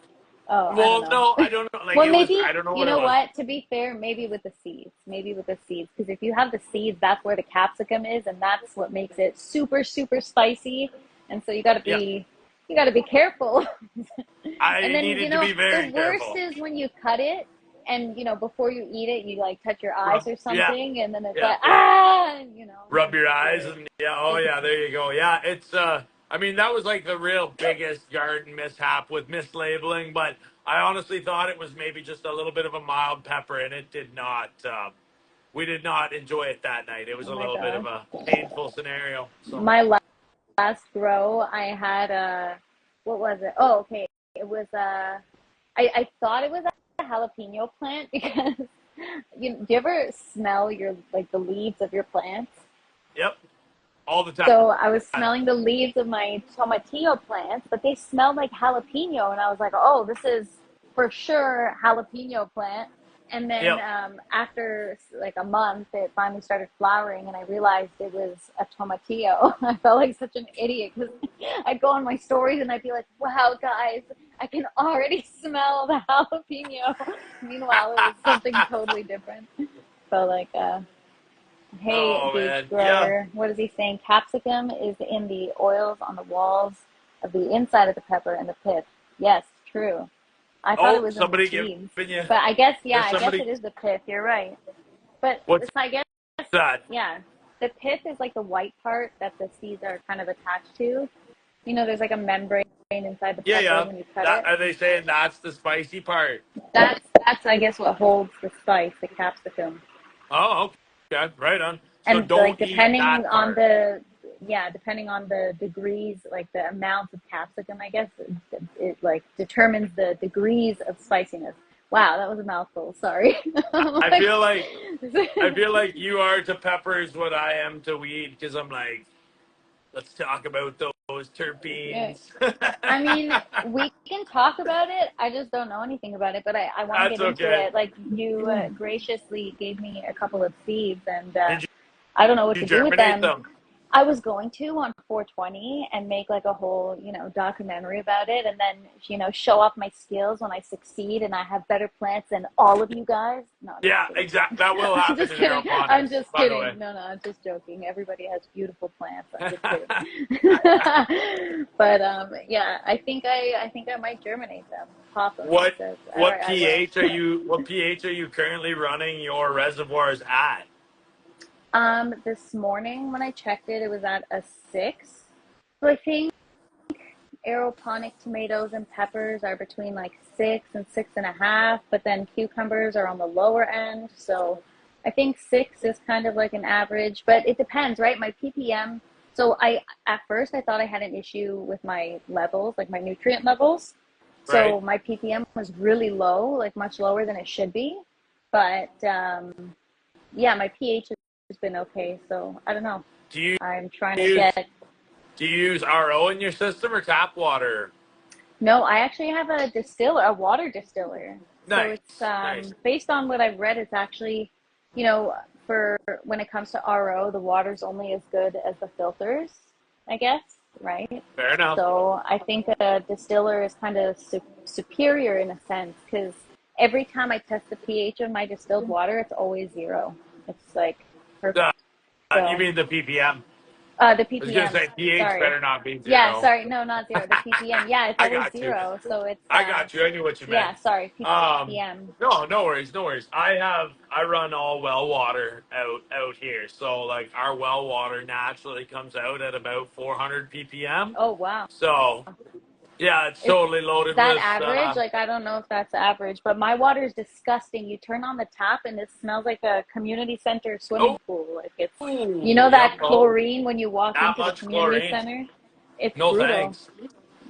Oh, I don't Well, know. no, I don't know. Like Well, it was maybe, I don't know you what it know was. what? To be fair, maybe with the seeds. Maybe with the seeds. Because if you have the seeds, that's where the capsicum is, and that's what makes it super, super spicy. And so Yeah. you gotta be careful. And I then, needed to be the very worst careful. is when you cut it and, before you eat it, you like touch your eyes Rub or yeah. something, and then it's Yeah. like, ah, Rub it's your eyes scary. and yeah, oh yeah, there you go. Yeah, it's I mean that was like the real biggest garden mishap with mislabeling, but I honestly thought it was maybe just a little bit of a mild pepper and it did not we did not enjoy it that night. It was Oh a my little bit of gosh. a painful scenario. So My last grow, I had what was it? Oh, okay. It was I thought it was a jalapeno plant because do you ever smell your like the leaves of your plants? yep, all the So I was time. smelling the leaves of my tomatillo plants, but they smelled like jalapeno, and I was like, "Oh, this is for sure jalapeno plant." And then Yep. after like a month, it finally started flowering, and I realized it was a tomatillo. I felt like such an idiot because I'd go on my stories and I'd be like, "Wow, guys, I can already smell the jalapeno." Meanwhile, it was something totally different. Felt like hey, Oh beach man. Yeah. grower, what is he saying? Capsicum is in the oils on the walls of the inside of the pepper and the pith. Yes, true. I thought it Oh, was in the somebody giving seeds. you But I guess, yeah, there's I guess somebody it is the pith. You're right. But what's it's, I guess, that? yeah, the pith is like the white part that the seeds are kind of attached to. There's like a membrane inside the Yeah, pepper yeah. when you cut That it. are they saying that's the spicy part? That's I guess what holds the spice, the capsicum. Oh, okay. Right on. So And like don't eat depending that on part. yeah, depending on the degrees, like the amount of capsicum, I guess it like determines the degrees of spiciness. Wow, that was a mouthful. Sorry. I'm I like, feel like you are to peppers what I am to weed because I'm like, let's talk about those yeah. terpenes. I mean, we can talk about it. I just don't know anything about it, but I want to That's get into okay. it. Like you graciously gave me a couple of seeds, and Did I don't know what you to do with germinate them. them? I was going to on 420 and make like a whole, documentary about it and then, show off my skills when I succeed and I have better plants than all of you guys. No, I'm just Yeah, kidding. exactly. That will I'm happen just in kidding. I'm aeroponics, just by the way. kidding. No, I'm just joking. Everybody has beautiful plants. I'm just kidding. But yeah, I think I might germinate them. Pop them. What So, all what right, I will. pH are you currently running your reservoirs at? This morning when I checked it, it was at a 6. So I think aeroponic tomatoes and peppers are between like 6 and 6.5, but then cucumbers are on the lower end. So I think 6 is kind of like an average, but it depends, right? My ppm. So at first I thought I had an issue with my levels, like my nutrient levels. Right? So my ppm was really low, like much lower than it should be. But yeah, my pH has been okay. So I don't know. Do you I'm trying to use get. do you use RO in your system or tap water? No, I actually have a distiller, a water distiller. So it's Nice, nice. based on what I've read, it's actually, you know, for when it comes to RO, the water's only as good as the filters, I guess, right? Fair enough. So I think a distiller is kind of superior in a sense because every time I test the pH of my distilled water, it's always 0. It's like Uh, perfect. you So mean the ppm? the I was gonna ppm, say pH sorry. better not be Yeah, 0. sorry. No, not 0. The ppm. Yeah, it's I always got you. 0. So it's I got you. I knew what you meant. yeah, sorry, Um, ppm. no, no worries, no worries. I run all well water out here, so like our well water naturally comes out at about 400 ppm. Oh wow. So yeah, it's Is totally loaded that with. average? Like I don't know if that's average, but my water is disgusting. You turn on the tap and it smells like a community center swimming Oh, pool. Like it's yep. that Oh, chlorine when you walk not into the much community chlorine. center. It's No brutal. thanks.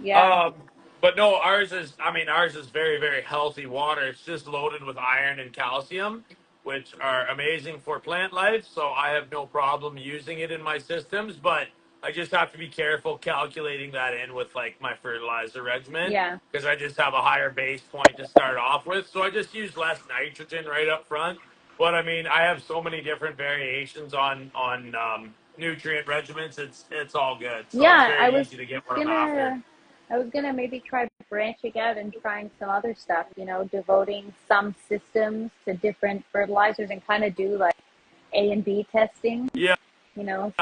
Yeah. Um, but no, ours is very, very healthy water. It's just loaded with iron and calcium, which are amazing for plant life. So I have no problem using it in my systems, but I just have to be careful calculating that in with like my fertilizer regimen Yeah. because I just have a higher base point to start off with. So I just use less nitrogen right up front. But I mean, I have so many different variations on nutrient regimens. It's all good. So it's Yeah, very easy to get what I'm after. gonna I was gonna maybe try branching out and trying some other stuff, devoting some systems to different fertilizers and kind of do like A and B testing, Yeah,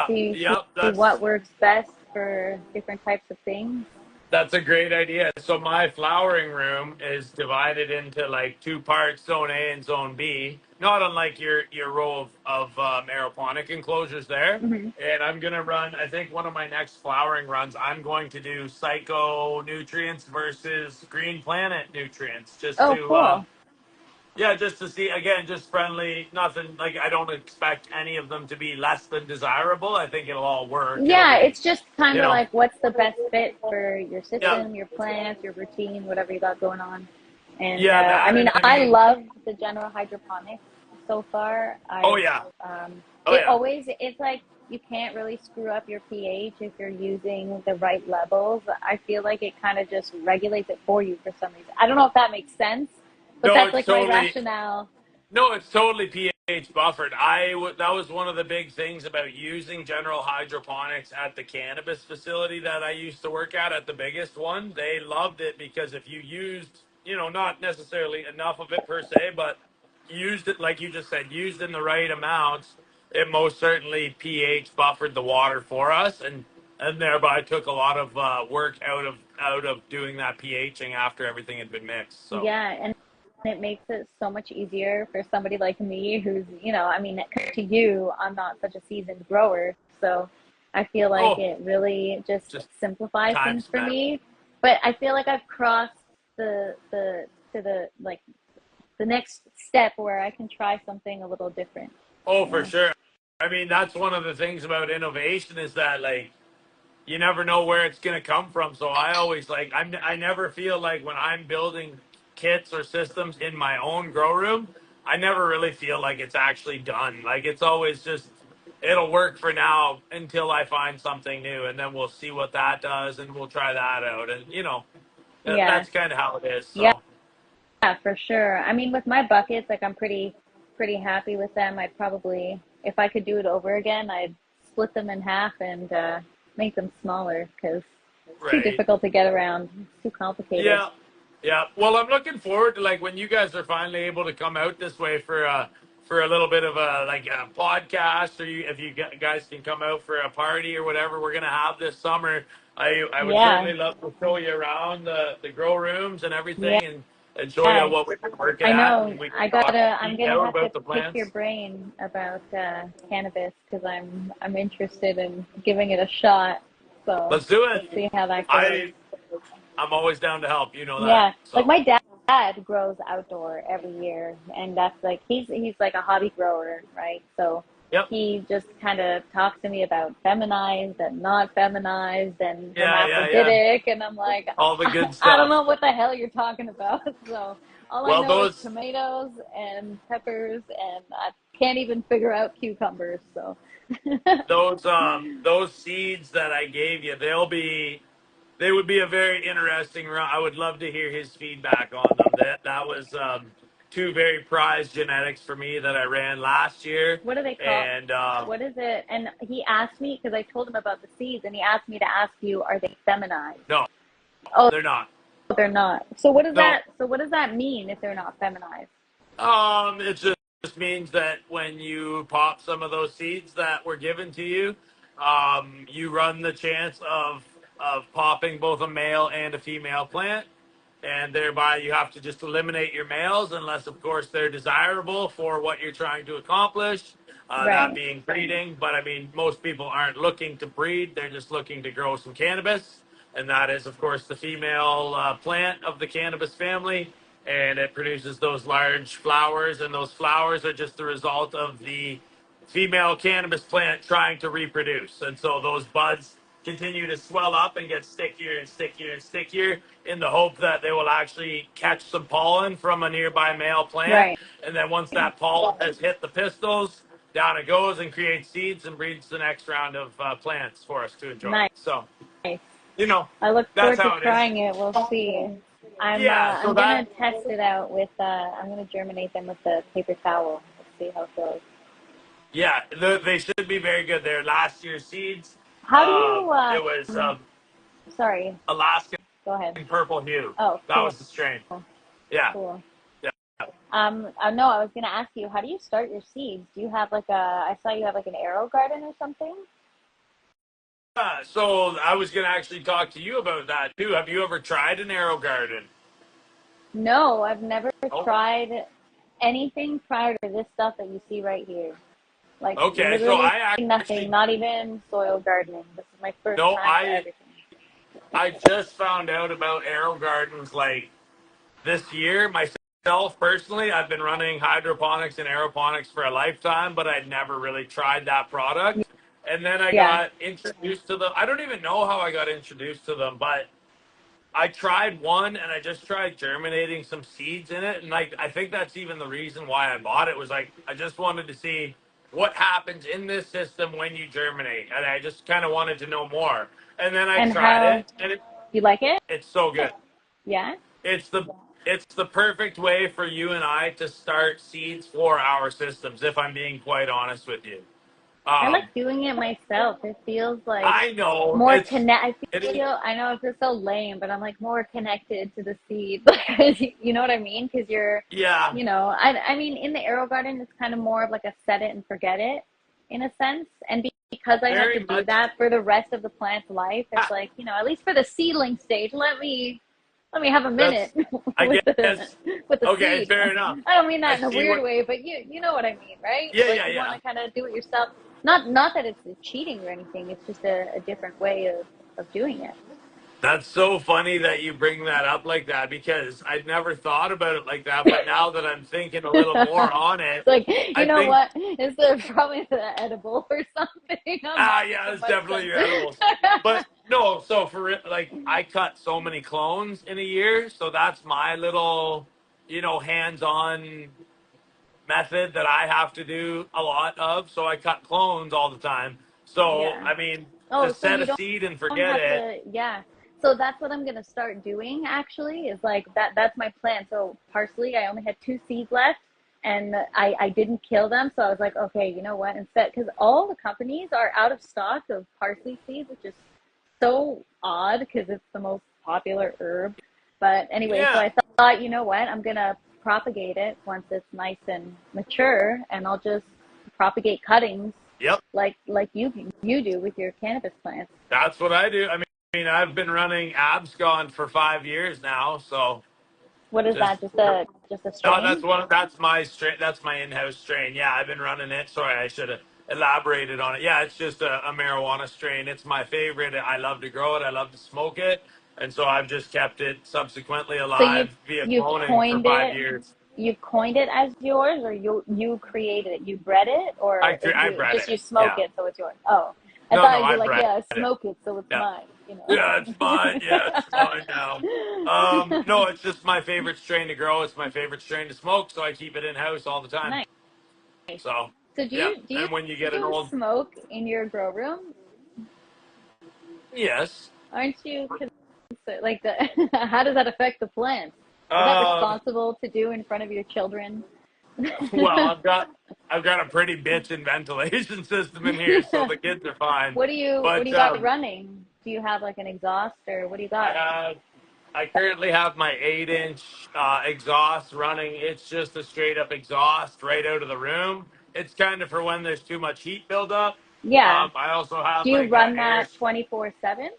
see yep. what works best for different types of things. That's a great idea. So my flowering room is divided into like two parts, zone A and zone B, not unlike your row of aeroponic enclosures there. Hmm. And I'm gonna run. I think one of my next flowering runs, I'm going to do psycho nutrients versus green planet nutrients, just Oh, to cool. yeah, just to see again, just friendly. Nothing like I don't expect any of them to be less than desirable. I think it'll all work. It'll Yeah, be, it's just kind you of know, like what's the best fit for your yeah, system, your plants, your routine, whatever you got going on. And yeah. I That mean, and I I mean, love the general hydroponics so far. oh yeah, oh It yeah. always, it's like you can't really screw up your pH if you're using the right levels. I feel like it kind of just regulates it for you for some reason. I don't know if that makes sense, but No, that's it's like my totally rationale. no, it's totally pH buffered. That was one of the big things about using general hydroponics at the cannabis facility that I used to work at the biggest one. They loved it because if you used, not necessarily enough of it per se, but used it like you just said, used in the right amounts, it most certainly pH buffered the water for us and thereby took a lot of work out of doing that pHing after everything had been mixed. So, Yeah, and it makes it so much easier for somebody like me who's, I mean, to you, I'm not such a seasoned grower. So I feel like oh, it really just just simplifies time things for spent. me. But I feel like I've crossed to the like the next step where I can try something a little different, Oh, you for know. sure. I mean, that's one of the things about innovation is that like you never know where it's going to come from. So I always like I never feel like when I'm building kits or systems in my own grow room, I never really feel like it's actually done. Like it's always just it'll work for now until I find something new, and then we'll see what that does, and we'll try that out, and Yeah. that's kind of how it is. Yeah, So for sure. I mean, with my buckets, like I'm pretty happy with them. I'd probably, if I could do it over again, I'd split them in half and make them smaller because it's too right. difficult to get around. It's too complicated. Yeah, yeah. Well, I'm looking forward to like when you guys are finally able to come out this way for a little bit of a like a podcast, or if you guys can come out for a party or whatever we're gonna have this summer. I would Yeah, certainly love to show you around the grow rooms and yeah. everything, and show you what we've been working I at, know. and we can I talk gotta. I'm geek gonna out have to about the pick your plants. brain about cannabis because I'm interested in giving it a shot. So Let's do let's it. see how that goes. I I'm always down to help. You know that. Yeah, like So my dad grows outdoor every year, and that's like he's like a hobby grower, right? So yep. he just kind of talks to me about feminized and not feminized and Yeah. hermaphroditic, and I'm like, All the good I don't stuff. know what the hell you're talking about. So all I Well, know is those tomatoes and peppers, and I can't even figure out cucumbers. So those seeds that I gave you, they would be a very interesting run. I would love to hear his feedback on them. That was two very prized genetics for me that I ran last year, what do they call? and What is it? And he asked me because I told him about the seeds, and he asked me to ask you, are they feminized? no, Oh, they're not. they're not. So what does No, that? So what does that mean if they're not feminized? it just means that when you pop some of those seeds that were given to you, you run the chance of popping both a male and a female plant, and thereby you have to just eliminate your males unless, of course, they're desirable for what you're trying to accomplish. That Right. being breeding, but I mean, most people aren't looking to breed; they're just looking to grow some cannabis, and that is, of course, the female plant of the cannabis family, and it produces those large flowers, and those flowers are just the result of the female cannabis plant trying to reproduce. And so those buds continue to swell up and get stickier and stickier and stickier in the hope that they will actually catch some pollen from a nearby male plant. Right. And then once that pollen has hit the pistils, down it goes and creates seeds and breeds the next round of plants for us to enjoy. Nice. So, you know, I look that's forward to how it is. trying it. We'll see. Yeah, so I'm that gonna test it out with I'm gonna germinate them with the paper towel. Let's see how it goes. Yeah, they should be very good. They're last year's seeds. How do you It was sorry, Alaskan go ahead. Purple Hue. Oh, That cool. was the strain. Yeah, Cool. yeah. No, I was gonna ask you, how do you start your seeds? Do you have like I saw you have like an arrow garden or something? So I was going to actually talk to you about that too. Have you ever tried an arrow garden? No, I've never Oh, tried anything prior to this stuff that you see right here. Like okay. So literally nothing, not even soil gardening. This is my first no, time for everything. I just found out about arrow gardens like this year myself personally. I've been running hydroponics and aeroponics for a lifetime, but I'd never really tried that product. And then I Yeah. got introduced to them. I don't even know how I got introduced to them, but I tried one and I just tried germinating some seeds in it. And like, I think that's even the reason why I bought it was like, I just wanted to see what happens in this system when you germinate. And I just kind of wanted to know more. And then I And tried how it and you like it? it's so good. Yeah. It's the, it's the perfect way for you and I to start seeds for our systems, if I'm being quite honest with you. I like Um, doing it myself. It feels like I know more it's, connect. it is, I know it feels so lame, but I'm like more connected to the seed. You know what I mean? Because yeah, I mean, in the arrow garden, it's kind of more of like a set it and forget it in a sense. And because I have to very do much. that for the rest of the plant's life, it's like, at least for the seedling stage, let me have a minute That's, I with guess, the okay, seed. fair enough. I don't mean I that in a see weird what, way, but you know what I mean, right? yeah, Like yeah, you want yeah. to kind of do it yourself. Not that it's cheating or anything. It's just a different way of doing it. That's so funny that you bring that up like that because I'd never thought about it like that. But now that I'm thinking a little more on it, It's like, you I know think, what? Is there probably the edible or something? I'm not yeah, making it's much definitely sense. your edibles. But no, so for it, like I cut so many clones in a year, so that's my little, hands-on method that I have to do a lot of. So I cut clones all the time. So Yeah. I mean, to Oh, so set you a don't seed and don't forget have it. to, yeah. So that's what I'm gonna start doing actually, is like that's my plan. So parsley, I only had two seeds left and I didn't kill them. So I was like, okay, you know what? Instead, because all the companies are out of stock of parsley seeds, which is so odd because it's the most popular herb. But anyway, so Yeah. I thought, you know what? I'm gonna propagate it once it's nice and mature, and I'll just propagate cuttings Yep. like you do with your cannabis plants. That's what I do. I mean, I've been running Abscon for 5 years now, so What is just that? Just a no, that's strain? one. That's my strain. That's my in-house strain. Yeah, I've been running it. Sorry, I should have elaborated on it. Yeah, it's just a marijuana strain. It's my favorite. I love to grow it. I love to smoke it, and so I've just kept it subsequently So alive via cloning for 5 years. you coined it as yours, or you created it, you bred it, or I you bred just it. you smoke Yeah. it so it's yours. Oh, I No, no, thought I you're like, bred yeah, I it. smoke it so it's Yeah. mine, you Yeah, it's mine. Yeah, it's mine now. know. No, it's just my favorite strain to grow. It's my favorite strain to smoke, so I keep it in house all the time. Nice. So, So yeah. do And when you get an you old, smoke in your grow room? yes. Aren't you like the how does that affect the plants? Is that Um, responsible to do in front of your children? well, I've got a pretty bitchin' ventilation system in here, so the kids are fine. What do But you got running? Do you have like an exhaust or what do you I got? have I currently have my 8-inch exhaust running. It's just a straight up exhaust right out of the room. It's kind of for when there's too much heat buildup. Yeah. I also Do have you like run air. that 24/7?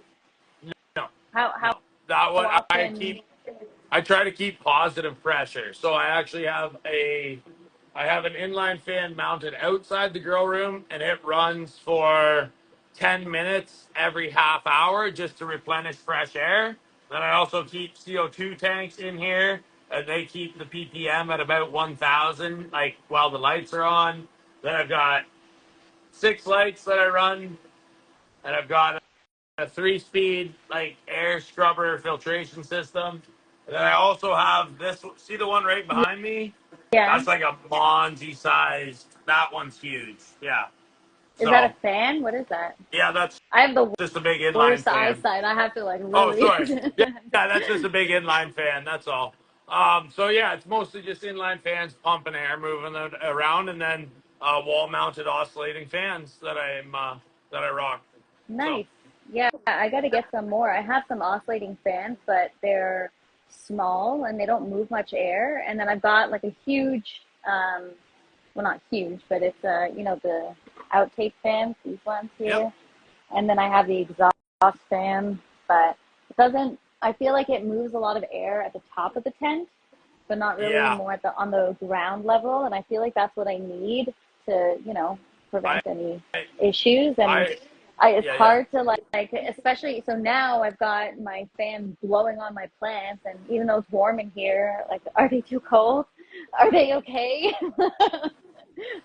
No, How no, that one I often? keep. I try to keep positive pressure. So I actually I have an inline fan mounted outside the grow room, and it runs for 10 minutes every half hour just to replenish fresh air. Then I also keep CO2 tanks in here, and they keep the ppm at about 1,000, like while the lights are on. Then I've got 6 lights that I run, and I've got a 3-speed like air scrubber filtration system. And then I also have this. See the one right behind me? Yeah. That's like a Monty sized. That one's huge. Yeah. Is that a So fan? What is that? yeah, that's I have the just a big inline worst fan. eyesight. I have to like Oh, really. sorry. Yeah, yeah, that's just a big inline fan. That's all. So yeah, it's mostly just inline fans pumping air, moving it around, and then wall-mounted oscillating fans that I rock. So Nice. Yeah, I got to get some more. I have some oscillating fans, but they're small and they don't move much air. And then I've got like a huge, well, not huge, but it's the outtake fans, these ones yep, here. And then I have the exhaust fan, but it doesn't. I feel like it moves a lot of air at the top of the tent, but not really yeah. more at the on the ground level. And I feel like that's what I need to, I prevent any issues. And I it's yeah, yeah. hard to like, especially so now I've got my fan blowing on my plants, and even though it's warm in here, like, are they too cold? Are they okay?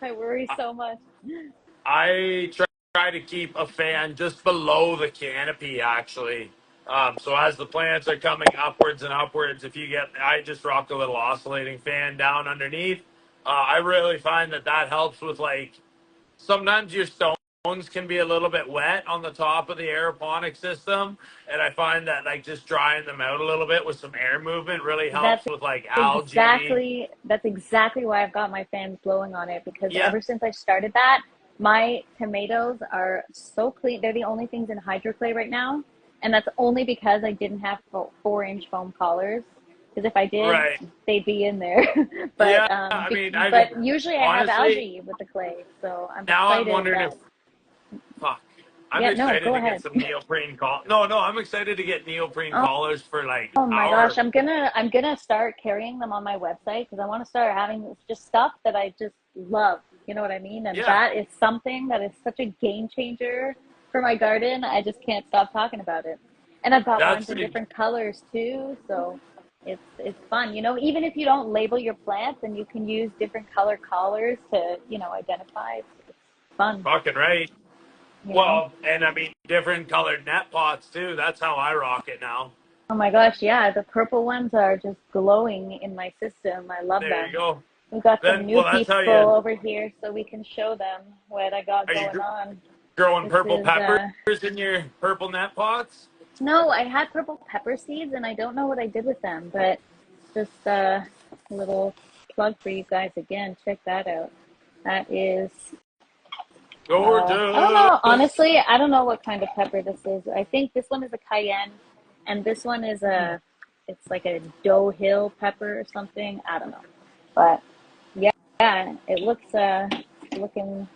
I worry so much. I try to keep a fan just below the canopy, actually. So as the plants are coming upwards and upwards, I just rock a little oscillating fan down underneath. I really find that helps with like sometimes your stones can be a little bit wet on the top of the aeroponic system, and I find that like just drying them out a little bit with some air movement really That's helps with like algae. that's exactly why I've got my fans blowing on it, because Yeah, ever since I started that, my tomatoes are so clean. They're the only things in hydroclay right now, and that's only because I didn't have 4-inch foam collars. Because if I did, right. they'd be in there. Yeah, but I mean, I but usually I have honestly algae with the clay, so I'm now I'm excited wondering if that. fuck. I'm Yeah, no, excited go to get ahead. some neoprene call. No, no, I'm excited to get neoprene Oh, collars for like oh my gosh, our. I'm gonna start carrying them on my website because I want to start having just stuff that I just love. You know what I mean? And Yeah, that is something that is such a game changer for my garden. I just can't stop talking about it. And I've got That's ones in the different colors too, so it's fun. You know, even if you don't label your plants, and you can use different color collars to, identify. It's fun, fucking right. you know. Well, and I mean, different colored net pots too. That's how I rock it now. Oh my gosh, yeah, the purple ones are just glowing in my system. I love There you them. go. We've got some Then, new well, that's how people you over here, so we can show them what I got are you going on. growing This purple is peppers in your purple net pots. no, I had purple pepper seeds and I don't know what I did with them, but just a little plug for you guys again. Check that out. That is, I don't know, Gorgeous. honestly, I don't know what kind of pepper this is. I think this one is a cayenne and this one is it's like a Doe Hill pepper or something. I don't know. But yeah, it looks looking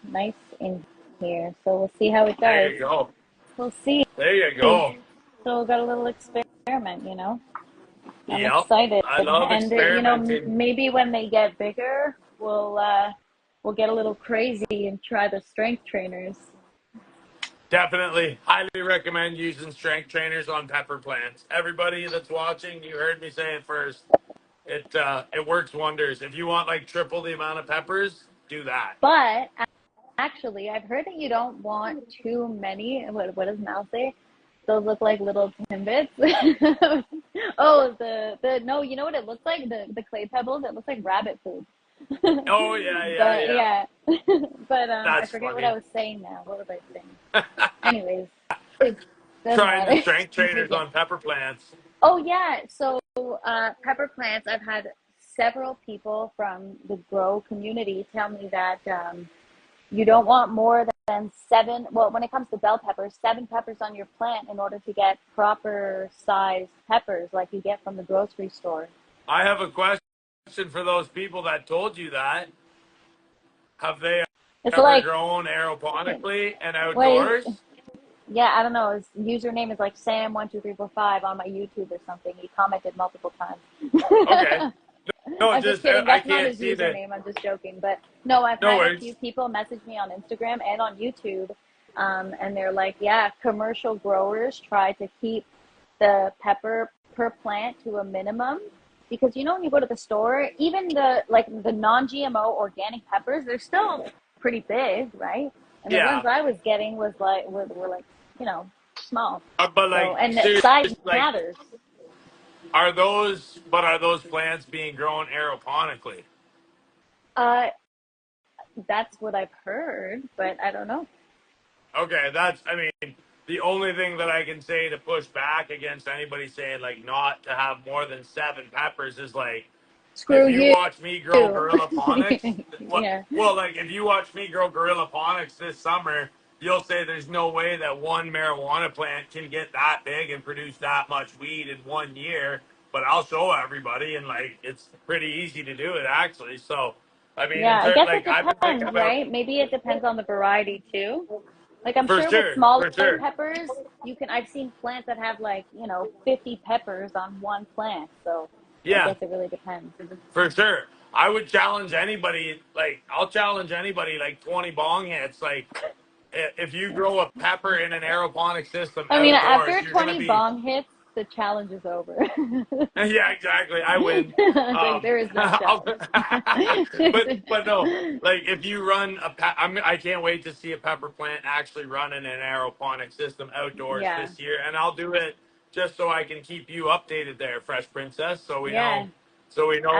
nice in here. So we'll see how it There does. you go. We'll see. There you go. So we got a little experiment. I'm Yep. excited, I love and experimenting. maybe when they get bigger, we'll get a little crazy and try the strength trainers. Definitely, highly recommend using strength trainers on pepper plants. Everybody that's watching, you heard me say it first. It works wonders. If you want like triple the amount of peppers, do that. But actually, I've heard that you don't want too many. What does Mal say? Those look like little timbits. Oh, the no, you know what it looks like? The clay pebbles. It looks like rabbit food. Oh yeah, yeah, But yeah. yeah, but I That's forget what I funny. was saying now. What was I saying? Anyways, it doesn't Trying the matter. strength But trainers yeah. on pepper plants. Oh yeah. So pepper plants. I've had several people from the grow community tell me that you don't want more than seven. Well, when it comes to bell peppers, seven peppers on your plant in order to get proper sized peppers like you get from the grocery store. I have a question for those people that told you that. Have they It's ever like, grown aeroponically and wait, outdoors? yeah, I don't know. His username is like Sam12345 on my YouTube or something. He commented multiple Okay. times. No, I'm just just kidding. I That's not can't his see that. username. I'm just joking. But no, I've No had a few worries. people message me on Instagram and on YouTube, and they're like, "Yeah, commercial growers try to keep the pepper per plant to a minimum because when you go to the store, even the non-GMO organic peppers, they're still pretty big, right? And the ones Yeah. I was getting were like small. But So like and seriously, size like matters. are those plants being grown aeroponically? Uh, that's what I've heard, but I don't know. Okay, I mean, the only thing that I can say to push back against anybody saying like not to have more than seven peppers is like, Screw if you you. watch me grow gorilla ponics, Yeah. like if you watch me grow gorilla ponics this summer, you'll say there's no way that one marijuana plant can get that big and produce that much weed in 1 year. But I'll show everybody, and like it's pretty easy to do it actually. So, I mean, Yeah, I guess it like I've been thinking depends, about right? Maybe it depends on the variety too. Like I'm for sure with sure, smaller for sure. peppers, I've seen plants that have like, 50 peppers on one plant. So I Yeah, guess it really depends. for sure. I would challenge anybody. Like I'll challenge anybody. Like 20 bong hits. Like if you grow a pepper in an aeroponic system I mean, outdoors, after you're gonna 20 be. bong hits, the challenge is over. Yeah, exactly. I win. There is no challenge. but no, like if you run I can't wait to see a pepper plant actually run in an aeroponic system outdoors Yeah, this year, and I'll do it just so I can keep you updated there, Fresh Princess, yeah, so we know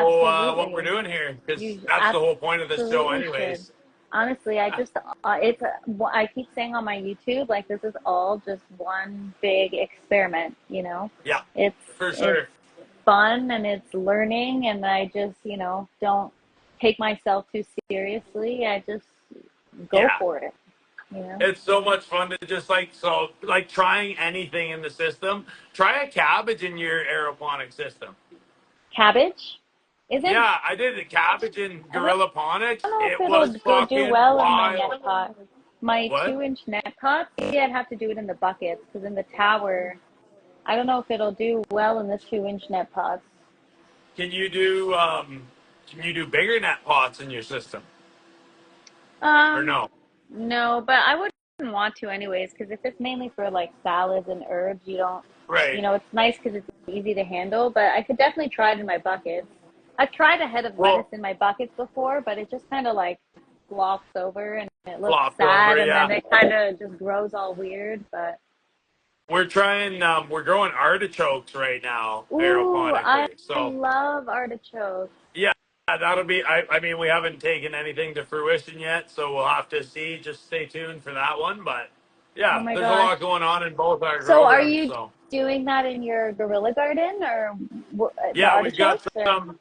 what we're absolutely. doing here, because You that's the whole point of the show, absolutely should. anyways. Honestly, it's I keep saying on my YouTube, like this is all just one big experiment. Yeah, It's for it's sure. fun and it's learning, and I just don't take myself too seriously. I just go Yeah. for it. It's so much fun to just like trying anything in the system. Try a cabbage in your aeroponic system. Cabbage isn't. Yeah, I did the cabbage in I don't Gorilla Ponics. know if It it'll was go do fucking well in my net wild. pot. My What? 2-inch net pots, maybe I'd have to do it in the buckets because in the tower, I don't know if it'll do well in the 2-inch net pots. Can you do bigger net pots in your system or Um, no? no, but I would want to anyways, because if it's mainly for like salads and herbs, you don't, Right. it's nice because it's easy to handle, but I could definitely try it in my buckets. I've tried a head of lettuce Well, in my buckets before, but it just kind of like flops over and it looks flopped over, sad and then yeah. it kind of just grows all weird. But We're trying. We're growing artichokes right now, ooh, I aeroponically. So love artichokes. yeah, that'll be. I mean, we haven't taken anything to fruition yet, so we'll have to see. Just stay tuned for that one. But Oh yeah, my there's a lot gosh. going on in both our So grow are rooms. you So doing that in your gorilla garden or the yeah, we've got artichokes or? some.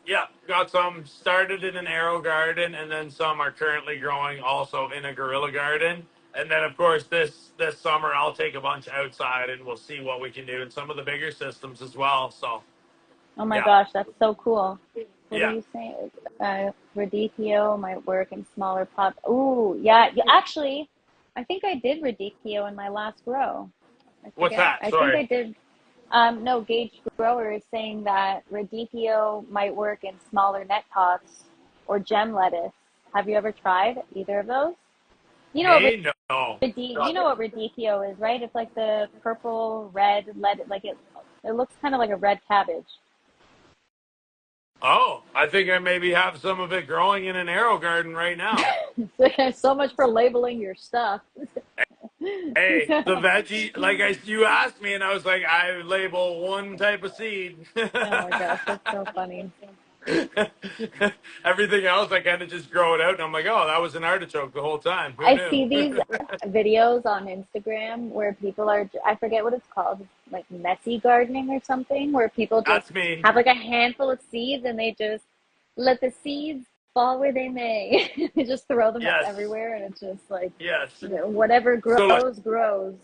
Yeah, got some started in an arrow garden, and then some are currently growing also in a gorilla garden. And then, of course, this summer I'll take a bunch outside, and we'll see what we can do in some of the bigger systems as well. So Oh my yeah, gosh, that's so cool. What are yeah. you saying? Radicchio might work in smaller pots. Ooh, yeah. Actually, I think I did radicchio in my last grow. I What's forget. that? I think Sorry. I did. No, Gage Grower is saying that radicchio might work in smaller net pots or gem lettuce. Have you ever tried either of those? You know what Me? No. you know what radicchio is, right? It's like the purple red let like it looks kind of like a red cabbage. Oh, I think I maybe have some of it growing in an arrow garden right now. So much for labeling your stuff. Hey, the veggie, like you asked me, and I was like, I label one type of seed. Oh my gosh, that's so funny. Everything else, I kind of just grow it out, and I'm like, oh, that was an artichoke the whole time. Who I knew? see these videos on Instagram where people are, I forget what it's called, like messy gardening or something, where people just That's me. have like a handful of seeds and they just let the seeds fall where they may. They just throw them Yes, everywhere and it's just like, yes. whatever So like, grows, grows.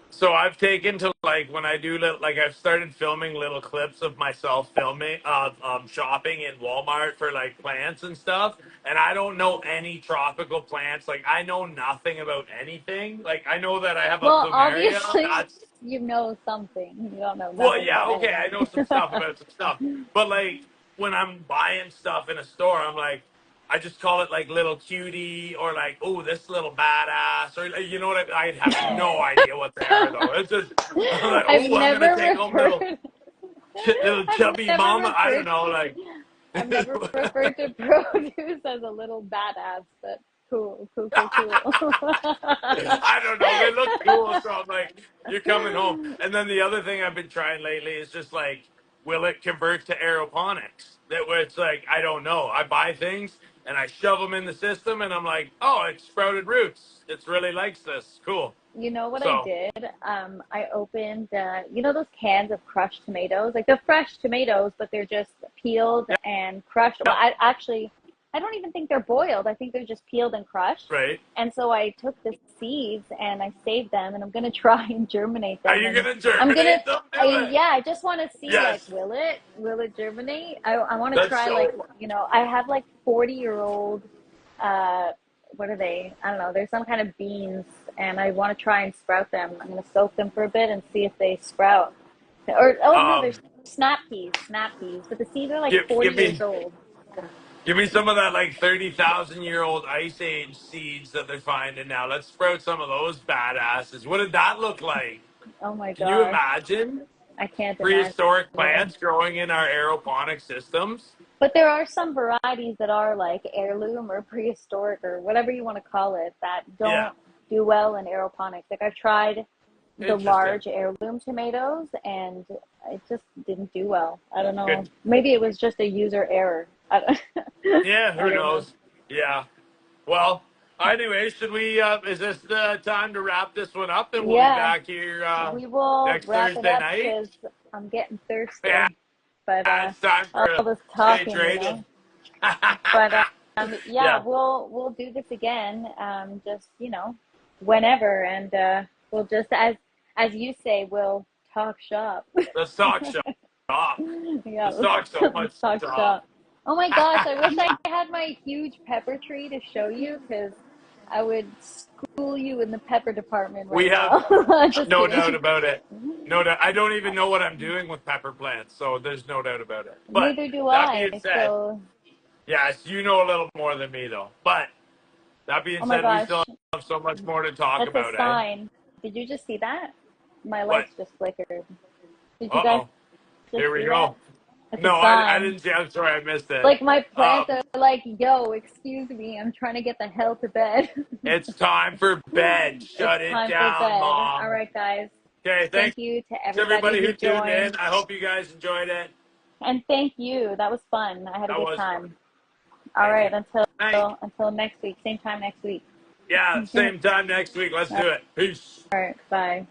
so I've taken to like when I do like I've started filming little clips of myself filming of shopping in Walmart for like plants and stuff, and I don't know any tropical plants. Like I know nothing about anything. Like I know that I have a Well, plumeria. obviously, That's you know something. You don't know well, nothing yeah, about okay, I anything. know some stuff about some stuff, but like when I'm buying stuff in a store, I'm like, I just call it like little cutie or like, oh, this little badass or like, you know what? I have no idea what they are though. It's just I'm like, I've oh, I'm gonna never take home little referred. little I've chubby never mama. I don't referred. know, like. I've never referred to produce as a little badass, but cool, cool, cool, cool. I don't know. They look cool, so I'm like, you're coming home. And then the other thing I've been trying lately is just like, will it convert to aeroponics? That where it's like, I don't know. I buy things and I shove them in the system, and I'm like, oh, it's sprouted roots. It really likes this. Cool. You know what I So did? I opened, those cans of crushed tomatoes, like they're fresh tomatoes, but they're just peeled yeah, and crushed. Well, yeah, I don't even think they're boiled. I think they're just peeled and crushed. right. And so I took the seeds and I saved them, and I'm gonna try and germinate Are them. you And gonna I'm gonna, germinate them? Do it. yeah, I just want to see like, Yes, will it germinate? I want to that's try like, so. I have like 40-year-old uh what are they? I don't know. There's some kind of beans, and I want to try and sprout them. I'm going to soak them for a bit and see if they sprout. Or oh no, Um, there's snap peas, but the seeds are like give 40 give years me old. Give me some of that like 30,000-year-old ice age seeds that they're finding now. Let's sprout some of those badasses. What did that look like? Oh my Can you gosh, imagine I can't imagine prehistoric it. plants growing in our aeroponic systems? But there are some varieties that are like heirloom or prehistoric or whatever you want to call it that Yeah, don't do well in aeroponics. Like I've tried the interesting. large heirloom tomatoes and it just didn't do well. I don't know. Good. Maybe it was just a user error. I don't, Yeah, I who don't know. knows? Yeah. Well, anyway, should we? Is this the time to wrap this one up, and we'll be Yeah, back here we will next wrap it Thursday up night? because I'm getting Yeah, thirsty. But it's time all for this stay talking, traded. But yeah, Yeah, we'll do this again. Just whenever, and we'll just as you say, we'll talk shop. the stock shop. Yeah, The stock so let's much talk shop. shop. Oh my gosh, I wish I had my huge pepper tree to show you because I would school you in the pepper department We right have now. Just no doubt kidding. about it. No doubt. I don't even know what I'm doing with pepper plants, so there's no doubt about it. But Neither do that I. being said, So yes, you know a little more than me though. But That being Oh my said, we still gosh, have so much more to talk that's a about, eh? sign. Did you just see that? My What? lights just flickered. Did you guys Uh-oh. just Here we see that? go. It's a No, I sign. didn't see. I'm sorry, I missed it. Like my plants Um, are like, yo, excuse me, I'm trying to get the hell to bed. it's time for bed. It's Shut it time for down, bed. All Mom. right, guys. Okay, Thank thanks you to to everybody everybody who who tuned joined. in. I hope you guys enjoyed it. And thank you. That was fun. I had a That good was fun. time. All Thank you. right, until Thank you. until next week. Same time next week. Yeah, All same time next week. Let's do it. Peace. right, bye.